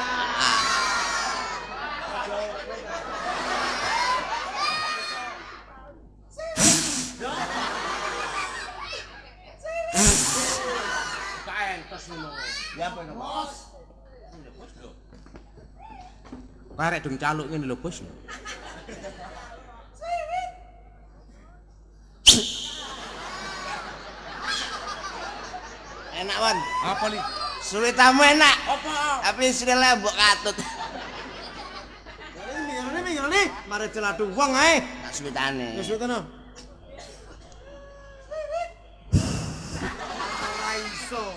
Karek dong caluk ngene lho, Bos. Enak, Wan. Apa nih? Suwitamu enak. Apa? Tapi istilahnya mbok katut. Ini, mari celatu wong ae. Tak suwitane. Wis weteno. Ora iso.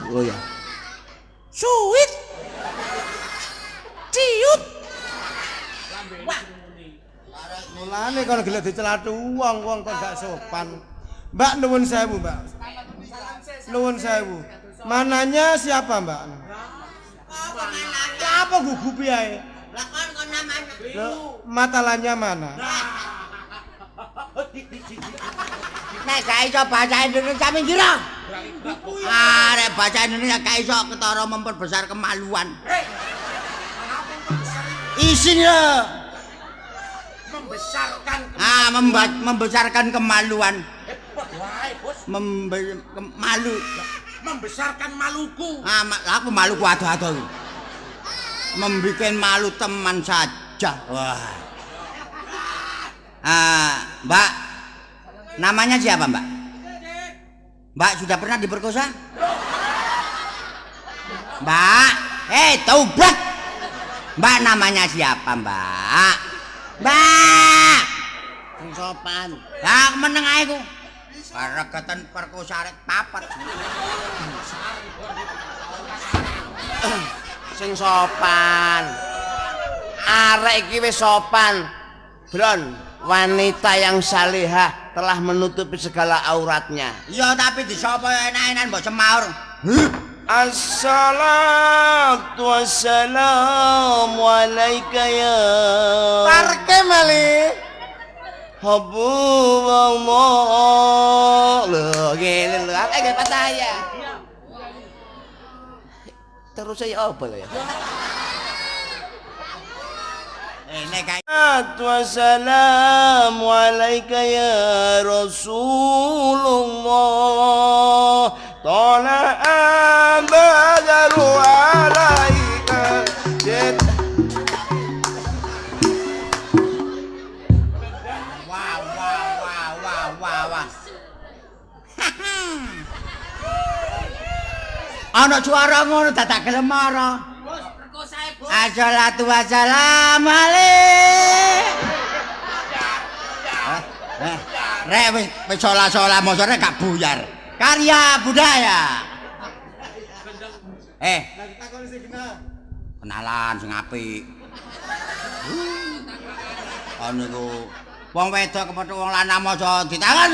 Oh ya. Suwit. Ciut. Mulane kalau gelek dicelatu wong kok gak sopan. Mbak nuwun sewu, Mbak. Nuwun sewu. Mananya siapa, Mbak? Apa gugupi ae? Lah kon namanya. Matalanya mana? Nek gak iso bahasa Indonesia minggir. Nek bahasa Indonesia gak iso ketara memperbesar kemaluan. Isin lho. Membesarkan kemaluan. Malu. Membesarkan Maluku. Aku Maluku ado-ado. Membikin malu teman saja. Wah. Mbak. Namanya siapa, Mbak? Mbak sudah pernah diperkosa? Mbak, taubat. Mbak namanya siapa, Mbak? Mbak. Sing sopan. Lah meneng ae ku. Paregeten perkosa arek papat. Sing sopan. Arek iki wis sopan. Bron, wanita yang salihah telah menutupi segala auratnya. Iya, tapi disapa enak-enak mbok semaur. Assalatu wassalamu alaika ya. Parke mali. Habibullah. Lho, ngene lho. Apa gak percaya? Terus saya apa lho ya? Nek kae Wassalamu alaika ya Rasulullah. Tala'a badaru alaika. Wah. Ana suara ngono dadak gelem mara. Bos, perkosae, Bos. Assalatu wassalamu alaik. Rek wis sola-sola mosone gak buyar. Karya budaya. Takon sing genah. Kenalan sing apik. Anu iku wong wedok kepethuk wong lanang maca ditangan.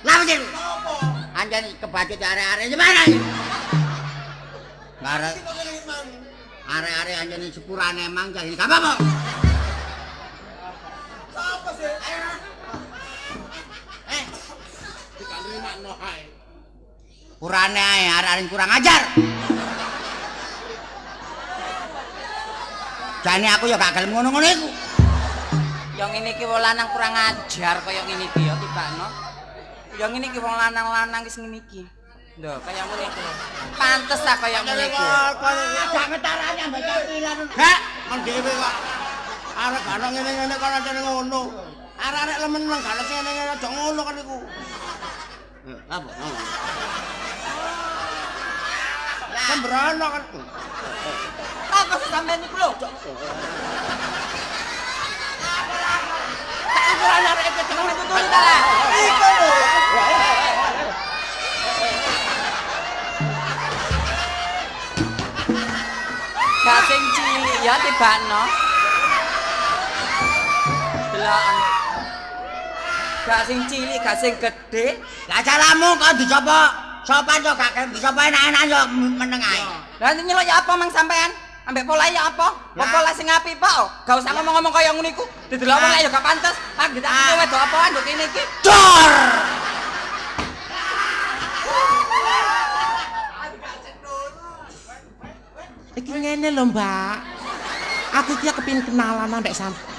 Lah mesti. Anjane kebacut arek-arek gimana iki? Arek arek anjane sepurane emang jadi gak apa-apa. Sapa sih? Dikandrimakno ae. Kurane ae arek kurang ajar. Jane aku ya gak gelem ngono-ngono iku. Ya ngene iki wong lanang kurang ajar kaya ngene iki ya tibakno. Ya ngene iki wong lanang-lanang wis ngene iki. Lho, kaya ngene iki. Pantes ta kaya ngene iki. Gak ngetarane mbak cilan. Gak, kon dhewe kok. Arek gak ono ngene-ngene kok ancane ngono. Arek-arek lemen gak ono ngene-ngene aja ngono kan iku. Apa? Sembrono kan. Apa sih sampean niku lho? Tak ukuran arek iki jeneng tuturi ta lah. Iku lho. Gak sing cilik ya tibakno. Deloken. Gak sing cilik, gak sing gedhe. Lah caramu kok dicoba sopan kok gak gelem dicoba enak-enak yo meneng ae. Lah nyelok ya apa mang sampean? Ambek pola ya apa? Kok pola sing apik Pak? Gak usah ngomong-ngomong kaya ngono iku. Didelok wong lek ya gak pantes. Ah kita wedok apaan kok kene iki? Dor. Iki ngene lho, Mbak. Aku iki kepengin kenalan ambek sampean.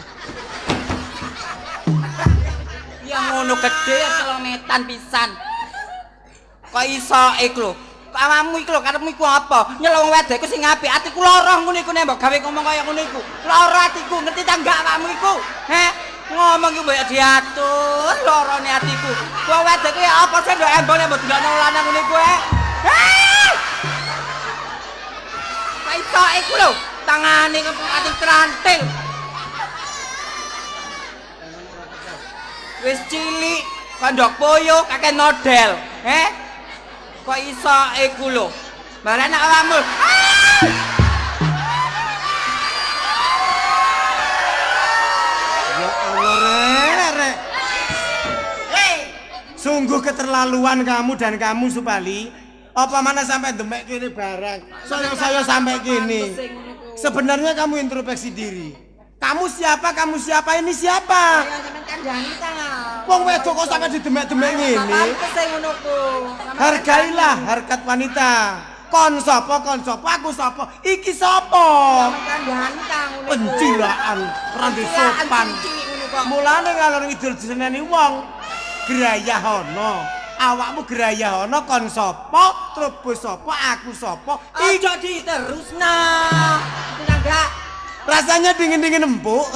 Ya ngono gedhe kilometan pisan. Kok iso iku lho? Awakmu iku lho karepmu iku apa? Nyelong wedok iku sing apik. Atiku lara ngono iku nek mbok gawe ngomong kaya ngono iku. Lara atiku, ngerti ta enggak awakmu iku? Ngomong iku mbok diatur larane atiku. Wong wedok iku ya apa sih ndok embol nek mbok dilokno lanang ngono iku Kok iso iku lho? Tangane ati trantil. Wis cilik, kondok poyo, kakek model, Kok iso iku lho? Bareng anak awakmu. Ya Allah, Rek. Sungguh keterlaluan kamu dan kamu Supali. Apa mana sampai demek kene barang. Saya sampai kini. Sebenarnya kamu introspeksi diri. Kamu siapa? Kamu siapa? Ini siapa? Wong wedok kok sampai didemek-demek ngene. Hargailah harkat wanita. Kon sapa? Aku sapa? Iki sapa? Pencilaan, rada sopan. Mulane ngalor ngidul diseneni wong. Grayahono. Awakmu grayahono kon sapa? Trubus sapa? Aku sapa? Ijo diterusna. Tidak. Rasanya dingin-dingin empuk.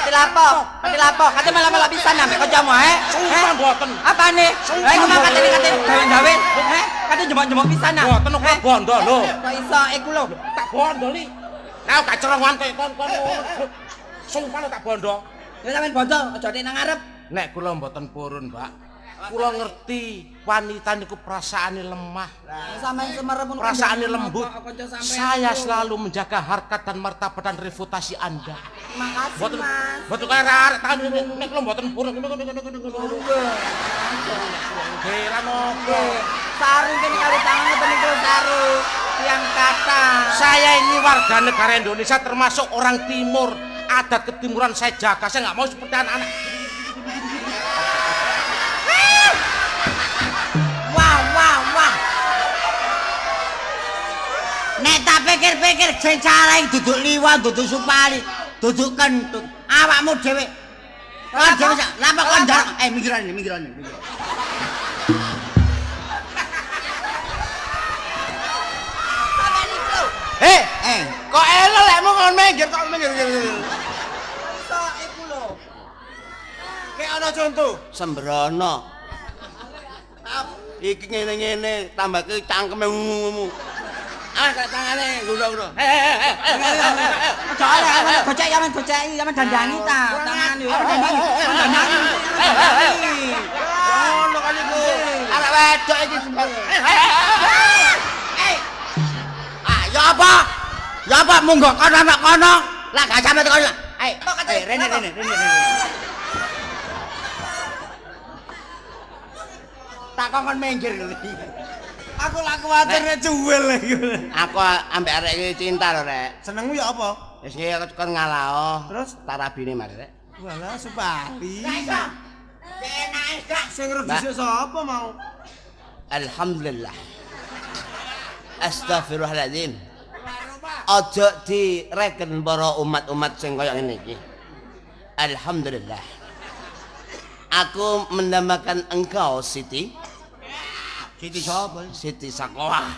Tilapo. Kate malah pisan ambek kancamu, Sumpah mboten. Apane? Ngomong kate gawe-gawe, Kate jembok-jembok pisan ah. Mboten kok bondo lho. Kok iso iku lho? Tak bondo li. Kau gak cerongan kaya kon. Sumpah tak bondo. Ya sampean bondo, aja nek nang ngarep. Nek kula mboten purun, Mbak. Kula ngerti wanita niku perasaane lemah. Sampean semerep ngono. Perasaane lembut. Saya selalu menjaga harkat dan martabat dan reputasi Anda. Makasih, Mboten Mas. mboten kaya arek tangan nek kula mboten purun. Heran opo? Sarung kene kali tangan ngoten niku sarung yang kata. Saya ini warga negara Indonesia termasuk orang timur. Adat ketimuran saya jaga. Saya nggak mau seperti anak-anak. Wah. Nek tak pikir-pikir sing salah duduk liwat, duduk Supali, duduk kentut. Awakmu dhewe. Kon dhewe lapa kon ndak? Mikirane. Kok elo lekmu kon minggir kok minggir. Iso iku lho. Kayak ana contoh. Sembrono. Iki ngene-ngene tambah ke cangkeme ngumu. Awas kok tangane guru-guru. Gocek ya men goceki, ya men dandani ta. Tangan yo dandani. Ngono kan iku. Arek wedok iki sembah. Ya apa? Ya apa monggo kono. Lah gak sampe tekan. Rene. Tak kon minggir lho. Aku lak kuwatir cuwil iki. Aku ambek arek iki cinta lho, Rek. Senengmu ya apa? Wis iki aku kon ngalah. Terus tarabine mari, Rek. walah Supari. Enake gak Sing ngerti dhisik sapa mau? Alhamdulillah. Astagfirullahaladzim. Ojo direken para umat-umat sing kaya ngene iki. Alhamdulillah. Aku menambahkan engkau Siti. Siti sapa? Siti Sakoah.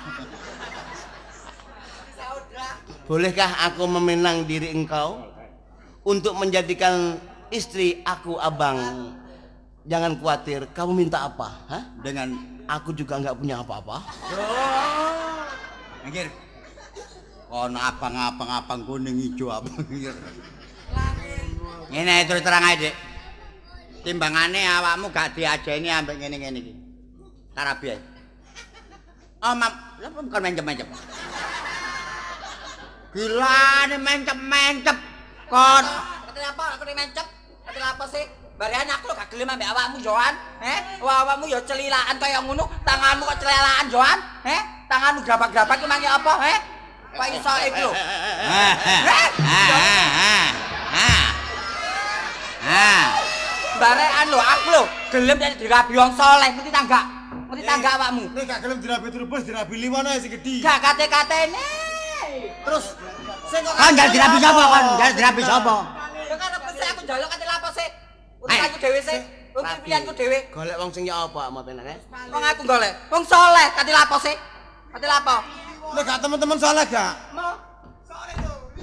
Bolehkah aku meminang diri engkau untuk menjadikan istri aku abang? Jangan khawatir, kamu minta apa? Hah? Dengan aku juga nggak punya apa-apa. minggir. Ono abang-abang kuning ijo abang minggir. Ngene terus terang ae, Dik. Timbangane awakmu gak diajeni ambek ngene-ngene iki. Tarabi ae. Lha bukan mencep-mencep. Gilane mencep-mencep. Kon. Kate apa? Aku mencep. Kate apa sih? Barean aku lho gak gelem ambek awakmu, Joan. Awakmu ya celilakan kaya ngono, tanganmu kok celilakan, Joan. Tanganmu grabak-grabak ki mangi apa, Kok iso iki lho. Barean lho aku lho gelem dirabi wong saleh, mesti tangga awakmu. Nek gak gelem dirabi trubus, dirabi liwon ae sing gedhi. Gak kate-katene. Terus sing kok Kon jal dirabi sapa kon? Jal dirabi sapa? Ya kan aku njaluk kate lapo sih. Urusanku dhewe sih. Untuk pilihanku dhewe. Golek wong sing ya apa mau penake? Wong aku golek. Wong saleh kate lapo sih? Kate lapo? nek gak teman-teman saleh gak? Mau.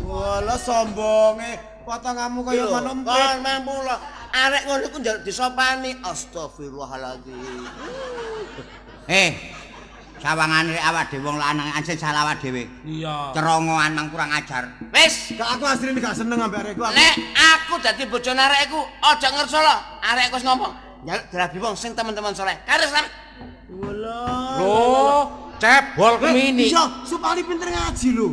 Walah sombonge, potonganmu kaya manuk empit. Kon mempula. Arek ngono iku njaluk disopani. Astagfirullahaladzim. Sawangane awak dhewe wong lanang anjen salah awak dhewe. Iya. Cerongoan mang kurang ajar. Wis, Gak aku asline gak seneng ambek arekku. nek aku dadi bojone arekku, aja ngerso lho. Arekku wis ngomong, njaluk dirabi wong sing teman-teman saleh. Karis sampe. Walah. Loh, cebol kemini. Iya, Supari pinter ngaji lho.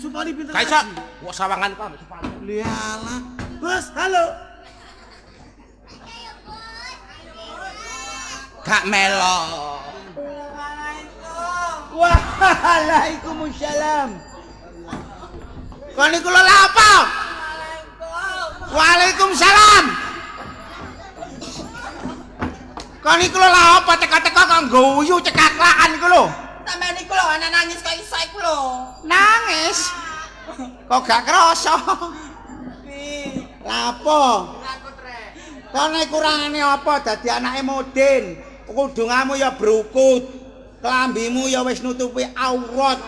Supari pinter Gak ngaji. iso. Kok sawangan kok ambek Supari. Lialah. Bos, halo. Gak melo. Waalaikumsalam. Kon niku lho lha apa? Waalaikumsalam. Kon niku lho lha apa teka-teka kok ngguyu cekaklakan iku lho. Sampe niku lho ana nangis kok iso iku lho. Nangis. Kok gak krasa? Lha apa? Kon kurangane apa dadi anake Mudin? Kudunganmu ya brukut. Kelambimu ya wis nutupi aurat.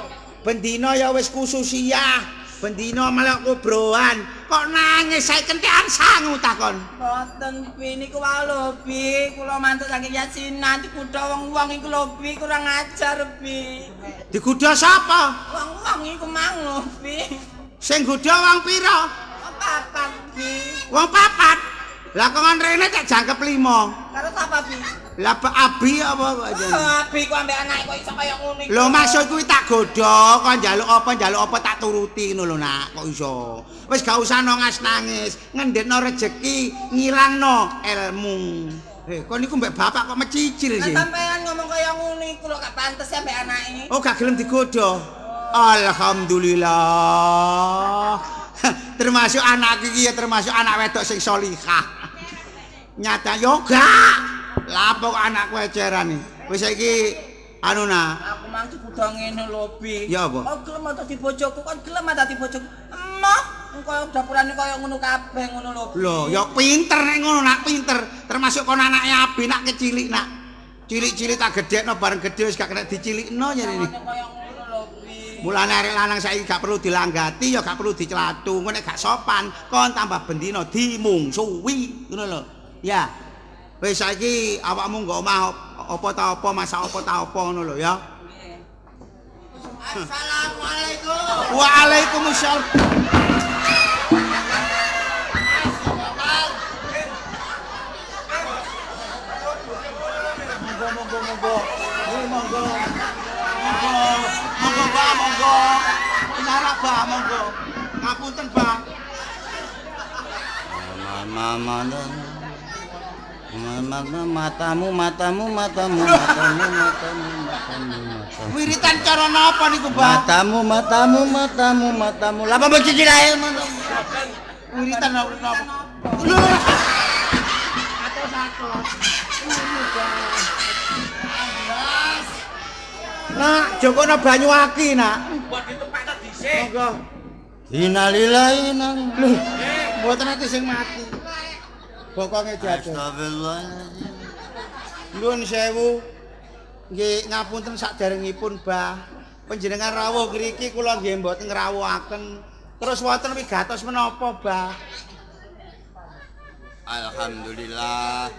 Bendina ya wis khususiyah. Bendina melok kubroan. Kok nangis sae kentekan sangu takon. Boten Bi niku wae lho Bi, kula mantuk saking yasinan dikudha wong-wong iku lho Bi kurang ajar Bi. Digudha sapa? Wong-wong iku mang lho Bi. Sing godha wong pira? Papat Bi. Wong papat. Lah kok rene cek jangkep 5. Karo sapa Bi? Lah Abi apa kok jenenge? Bi ku ambek anake kok iso kaya ngono iki. Lho maksud kuwi tak godha, kok njaluk apa tak turuti ngono lho nak, kok iso. Wis gak usah nangis, ngendhetno rejeki, ngilangno ilmu. Kok niku mbek bapak kok mecicil sih. Sampeyan ngomong kaya ngono iku lho gak pantes ambek anake. Oh gak gelem digodha. Alhamdulillah. Termasuk anak iki ya termasuk anak wedok sing salihah. Nyata yo gak. Lah apa kok anakku eceran iki? Wis saiki anu nah. Aku mang dikudha ngene lho Bi. Ya apa? Kok gelem dadi bojoku, kok gelem dadi bojoku. Emoh, kaya dapurane kaya ngono kabeh ngono lho. Lho, ya pinter nek ngono nak pinter. Termasuk kon anake Abi nak kecilik nak. Cilik-cilik tak gedhekno bareng gedhe wis gak kena dicilikno nyene. Kaya ngono lho Bi. Mulane arek lanang saiki gak perlu dilanggati ya gak perlu diclathu. Engko nek gak sopan kon tambah bendina dimungsuhi ngono lho. Ya. Wis saiki awakmu nggo omah apa ta apa masak apa ta apa ngono lho ya. Assalamualaikum. Waalaikumsalam. Monggo. Monggo, Pak, monggo. Nyarak, Pak, monggo. Ngapunten, Pak. Matamu. Wiritan cara napa niku, Pak? Matamu. Lapa becicil ae. Wiritan napa? Nak, jokone banyu aki, Nak. Buat ditepakno dhisik. Monggo. Innalillahi. Lho, mboten ati sing mati. Bokonge jatuh. Astagfirullahaladzim. Nuwun sewu. Nggih ngapunten saderengipun, Bah. Panjenengan rawuh ngriki kula nggih mboten ngrawuhaken. Terus wonten wigatos menapa, Bah? Alhamdulillah.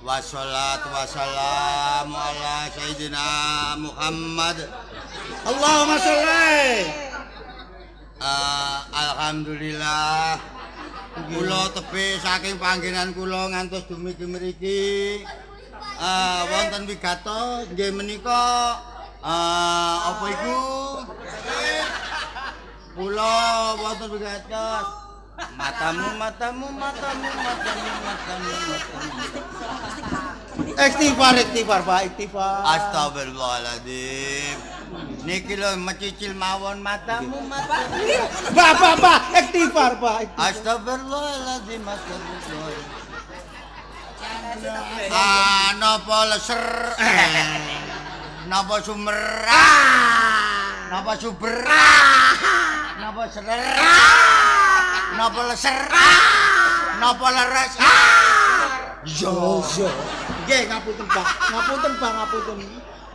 Wassalatu wassalamu ala sayyidina Muhammad. Allahumma sholli. Alhamdulillah. Kula tebih saking panggenan kula ngantos dumugi mriki. Wonten wigatos nggih menika apa iku? Kula wonten wigatos. Matamu. Istighfar, Pak, istighfar. Astagfirullahaladzim. Niki lho mecicil mawon matamu. Pak, istighfar, Pak. Astagfirullahaladzim. Napa leser? Napa sumer? Napa suber? Napa serer? Napa leser? Napa leres? Yo. Nggih, ngapunten, Pak. Ngapunten.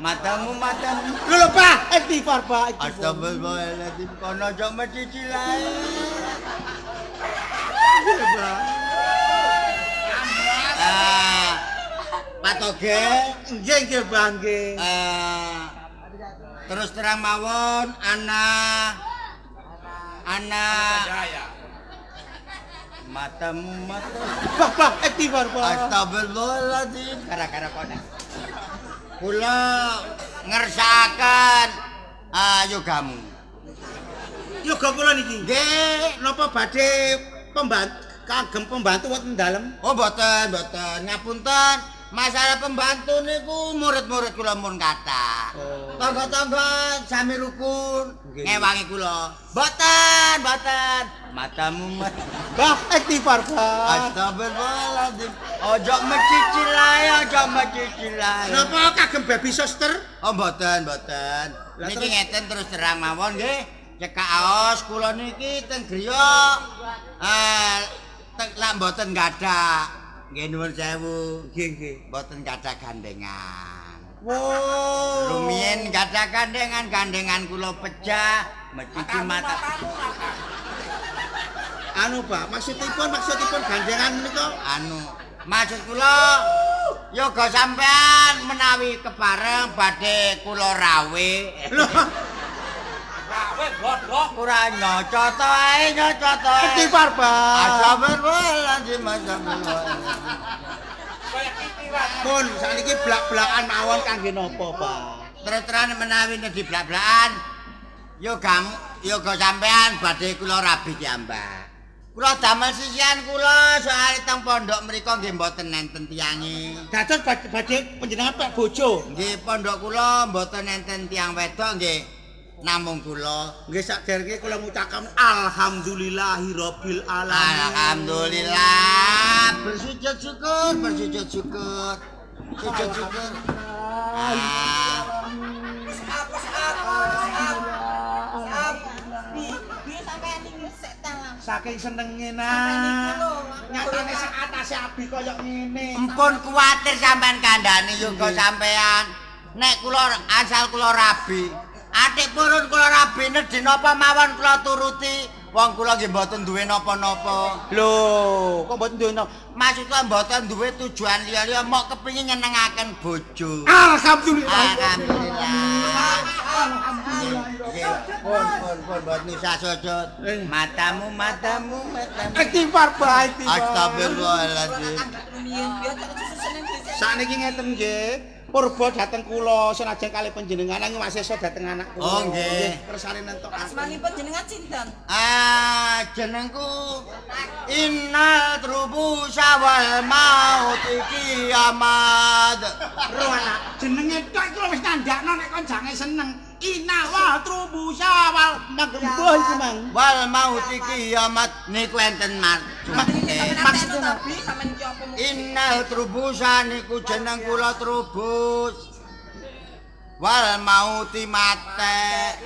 Matamu. Lho, Pak, istighfar, Pak. Astagfirullahaladzim. Kono aja mecicil ae. Pak Toge, Nggih, Pak, nggih. terus terang mawon anak matamu. Pak, istighfar, Pak. Astagfirullahaladzim. Gara-gara kono. Kula ngersakaken yogamu. Yoga kula niki. Nggih, Napa badhe kagem pembantu wonten dalem? oh mboten. Ngapunten. Masalah pembantu niku murid-murid kula mun kathah. Tangga-tangga sami rukun ngewangi kula. Mboten. Matamu. Bah, istighfar, Pak. Astagfirullahaladzim. Ojo mecicil ae. Napa kagem baby suster? Oh mboten. Niki ngeten terus terang mawon nggih. Cekak aos kula niki teng griya. Lak mboten gadah. Nggih nuwun sewu. Nggih. Mboten gadah gandengan. Wow. Rumiyin gadah gandengan kula pecah, mecicil mata. Anu, Pak, maksudipun gandengan menika? Maksud kula yoga sampean menawi kepareng badhe kula rawe. Lho, Rawe godhok. Ora nyocot ae. istighfar, Pak. Astagfirullahaladzim. Kaya kitiran. Pun sakniki blak-blakan mawon kangge napa, Pak? Terus-teran menawi nedhi blak-blakan yoga sampean badhe kula rabi kiambak. Kula damel sisihan kula soal teng pondok mriku nggih mboten nenten tiyange. Dados badhe panjenengan pek bojo. Nggih pondok kula mboten nenten tiyang wedok nggih namung kula. Nggih sakderenge kula ngucapkan alhamdulillahirabbil alamin. Alhamdulillah. Bersujud syukur. Saking senenge nak. Nyatane sak atase abi kaya ngene. Empun kuwatir sampean kandhani yoga sampean. Nek kula asal kula rabi, atik purun kula rabi nedhi napa mawon kula turuti. Wong kula nggih mboten duwe napa-napa. Lho, kok mboten duwe napa? Maksudnya mboten duwe tujuan liya-liya mok kepengin nyenengaken bojo. Alhamdulillah. Pun buat Nisa sujud. Matamu. Istighfar bae, istighfar. Astagfirullahaladzim. Sakniki ngeten nggih. Purba dateng kula senajan kalih panjenengan nanging masih iso dateng anak kula. Oh nggih. Kersane nentokaken. Asmanipun jenengan sinten? Jenengku Innal Trubusa wal maut kiamat. Roana, jenenge tok iku wis tandakno nek kon jange seneng. Ina wa trubusa wal magemboh iku mang. Wal maut kiamat niku enten Maksudnya Innal Trubusa niku jeneng kula Trubus. Wal mauti mate.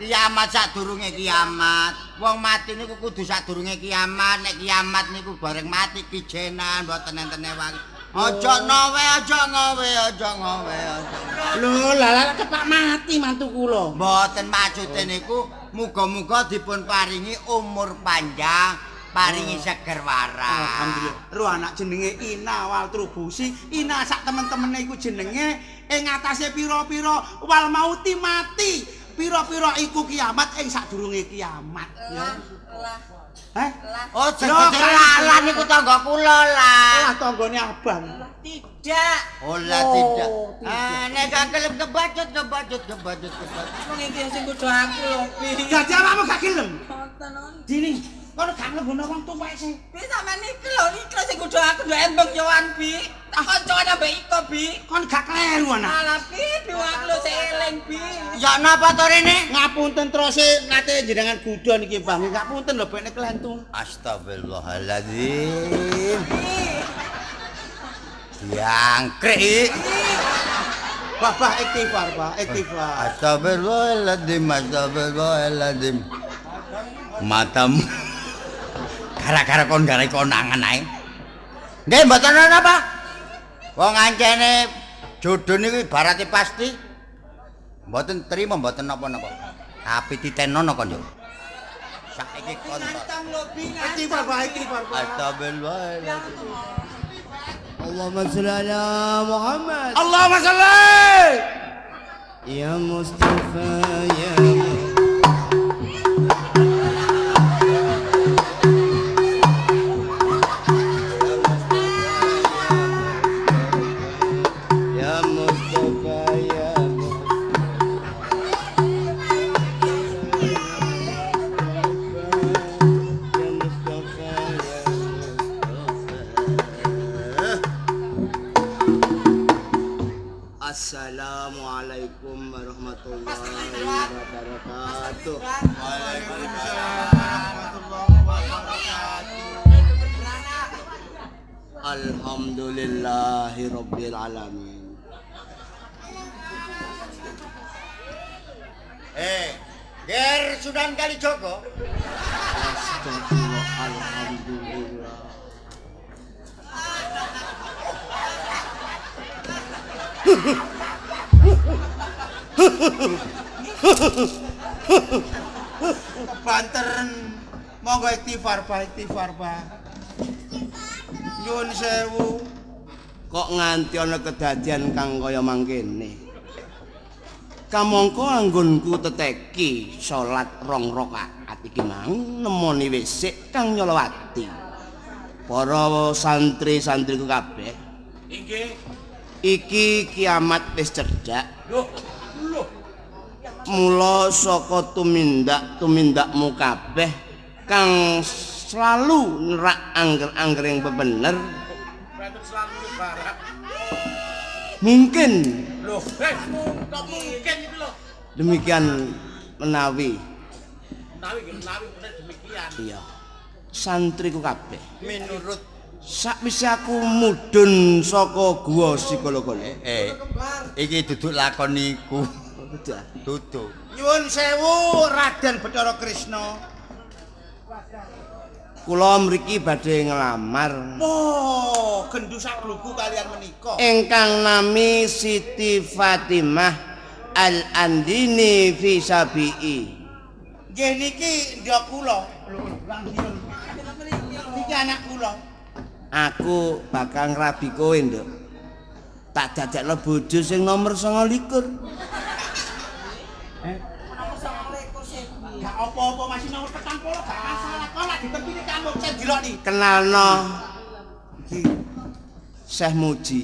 Kiamat sadurunge kiamat. Wong mati niku kudu sadurunge kiamat. Nek kiamat niku bareng mati kijenan mboten enten ewangi. Aja ngowe. lho lala kepak mati mantu kula. Mboten maksude niku muga-muga dipun paringi umur panjang, paringi seger waras. Alhamdulillah. Ro anak jenenge Ina wal trubusi. Ina sak temen-temene iku jenenge ing atase pira-pira wal mauti mati. Pira-pira iku kiamat ing sadurunge kiamat. Ya. Oh, jenenge lalan niku tangga kula lah. Lah tanggane abang. Tidak. Oh, lah tidak. Nek gak gelem kebacut. Wong iki sing kudu aku lho, Bi. Dadi awakmu gak gelem. Mboten on. Dini, kono gak mlebono wong tuwek sih. Bi sampean iki lho, iki sing kudu aku ndek embeng yoan, Bi. Tak koncone ambek Iko, Bi. Kon gak kleru anak. Alah, Bi, aku lho seeling, Bi. Ya napa to rene? Ngapunten terus nate jenengan Buddha niki, Bang. Ngapunten lho bekne kelentung. Astagfirullahaladzim. Jangkrik. Bapak istighfar, Pak, istighfar. Astagfirullahaladzim. Matamu. Gara-gara kon garai konangan ae. Nggih mboten napa. Wong ancene jodoh niku ibarate pasti. Mboten trima mboten napa-napa. Tapi titenono kon yo. Saiki kon. Istighfar, Pak, istighfar, Pak. Astagfirullahaladzim. اللهم صل على محمد Allahumma sholli. يا مصطفى يا يا مصطفى يا Assalamualaikum warahmatullahi wabarakatuh. Alhamdulillahi rabbil alamin. Ger Sunan Kalijogo. Astagfirullah, alhamdulillah. Banteren. Monggo istighfar, Pak, istighfar, Pak. Nyuwun sewu. Kok nganti ana kedadian kang kaya mangkene. Kamangka anggonku teteki salat 2 rakaat iki mang nemoni wisik kang nyolowati. Para santri-santriku kabeh. Inggih. Iki kiamat wis cedhak. Loh. Mula saka tumindakmu kabeh kang selalu nerak angger-angger yang bebener. Berarti selalu barat. Mungkin Loh, kok mungkin itu loh. demikian menawi. Menawi bener demikian. Iya. Santriku kabeh. Menurut Sakwise aku mudhun saka guwa Sikolokone. iki duduk lakon niku. Duduk. Nyuwun sewu Raden Bathara Krisna. Kula mriki badhe ngelamar Oh, gendhu sagluku kalian menika. ingkang nami Siti Fatimah Al-Andini fi Sabi'i. Nggih niki ndok kula. Niki anak kula. Aku bakal ngrabi kowe, Nduk. Tak dadekno bojo sing nomor 29. Gak apa-apa masih nomor 40 gak masalah. Kok lak ditempini kamu saya dilokni. Kenalno iki Syekh Muji.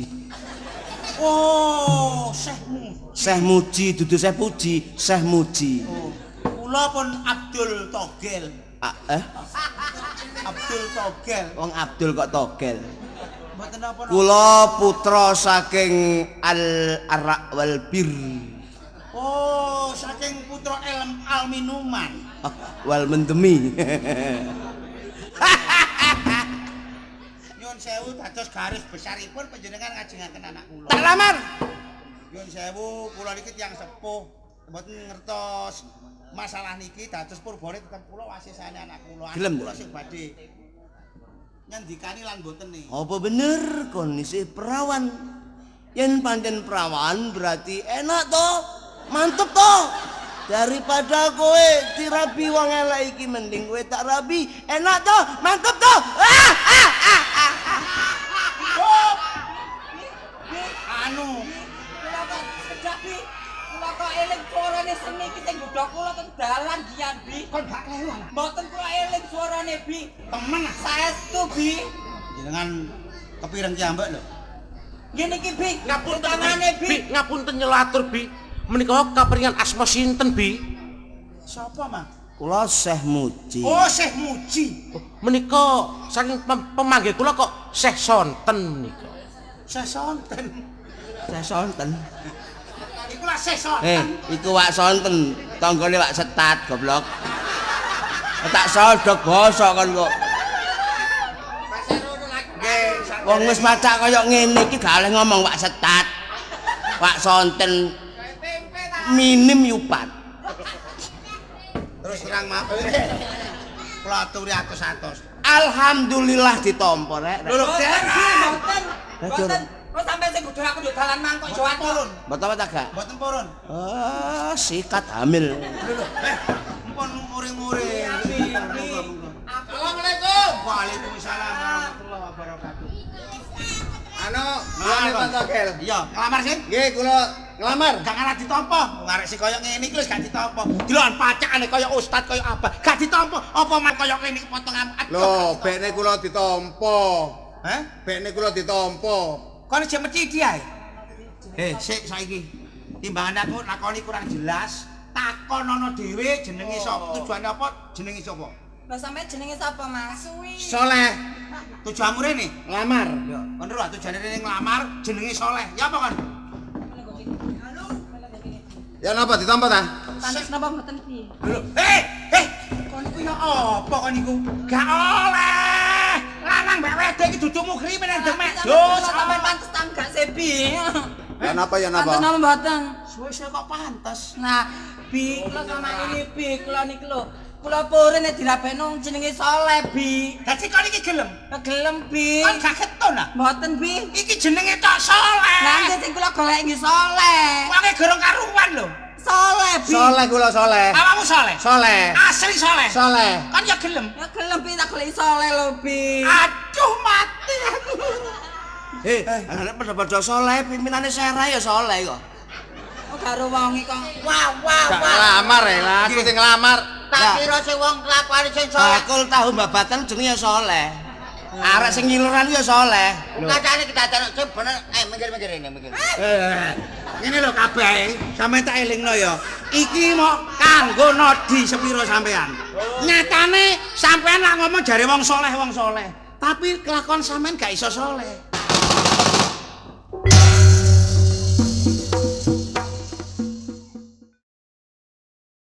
Oh, Syekh Muji. Syekh Muji dudu Syekh Puji, Syekh Muji. Oh, kula pun Abdul Togel. Abdul Togel. Wong Abdul kok togel. Mboten napa-napa. Kula putra saking Al-Araq wal Bir. Oh, saking putra Al-Minuman. Wal Mendemi. Nyuwun sewu dados garis besaripun panjenengan ngajengaken anak kula. Tak lamar. Nyuwun sewu kula niki tiyang sepuh mboten ngertos masalah niki dados purbane tetep kula wasisane anak kula. Gelem, Kula sing badhe nyandikani lan mboten nih. Apa bener kon isih perawan? Yen pancen perawan berarti enak toh, mantep toh. Daripada kowe dirabi wong elek iki mending kowe tak rabi, enak toh, mantep toh. Anu, Kula kok sedak Bi. Kula kok eling suarane seni iki sing godhok kula teng dalan Dian Bi. kon gak kelewat. Mboten kula eling suarane Bi. Temen Saestu Bi. jenengan kepireng ki ambek lho. Ngene iki Bi. Ngapunten Tangane Bi, ngapunten nyelatur Bi. Menika kaperingan asma sinten Bi? Sapa, Mang? Kula Syekh Muji. Oh, Syekh Muji. Menika saking pemanggih kula kok Syekh Sonten menika. Syekh Sonten. Syekh Sonten. Iku lah Syekh Sonten. Iku wak sonten, tanggane wak setat goblok. Tak sodok basa kon kok. Wong wis macak kaya ngene iki gak oleh ngomong wak setat. Wak sonten minim yupat. Terus terang maaf. Kula aturi atus-atus. Alhamdulillah ditampa rek. Lho, Mboten. Mboten. Kok sampe sing godhok aku nduk dalan mangkok Jawa purun. Mboten apa tak gak? Mboten purun. Sikat hamil. Lho, mumpun muring-muring. Assalamualaikum. Waalaikumsalam warahmatullahi wabarakatuh. Anu, nuwun Pak Togel. Iya, ngelamar sih? Nggih, kula ngelamar. Gak ngarep ditampa. Ngarep si koyo ngene iki wis gak ditampa. Dilokan pacakane koyo ustad koyo apa. Gak ditampa. Apa man koyo ngene iki potongan. Lho, bekne kula ditampa. Hah? Bekne kula ditampa. Kon aja meci diae. Sik saiki. Timbangan aku lakoni kurang jelas. Takonono dhewe jenenge sapa? Tujuane apa? Jenenge sapa? Lah sampe jenenge sapa, Mas? Soleh. Tujuanmu rene? Ngelamar. Ya, kon ora tujuane rene nglamar jenenge Soleh. Ya apa kon? Ya napa ditampa ta? Pantes napa mboten Bi? Lho, kon iku ya apa kon iku? Gak oleh. Lanang mbek wedok iki dudu mukri meneng demek. Dos sampe pantes tanggak se Bi. Ya napa ya Pantes napa? napa mboten? Suwe-suwe kok pantes. Nah, Bi, kula sama ini Bi, kula niki lho. Kula purun nek dirabekno jenenge Soleh, Bi. Dadi kon iki gelem. Gelem, Bi. Kon gak keton ah. Mboten, Bi. Iki jenenge tok Soleh. Lah sing kula golek nggih Soleh. Wonge gorong karuan lho. Soleh, Bi. Soleh kula soleh. Awakmu Soleh. Soleh. Asli Soleh. Soleh. Kan ya gelem. Ya gelem Bi tak golek Soleh lho, Bi. Aduh mati aku. Anak pada soleh, pimpinannya Serah ya soleh kok. Oh karo wong kok. Gak ngelamar ya lah, aku sing ngelamar. Tak kira sing wong kelakuane sing soleh. Bakul tahu babatan jenenge ya soleh. Arek sing ngiluran ya soleh. Kacane kita sing bener. Mikir-mikir ini, mikir. Ngene lho kabeh, sampeyan tak elingno ya. Iki mau kanggo nodi sepiro sampean. Nyatane sampean lak ngomong jare wong soleh. Tapi kelakuan sampean gak iso soleh.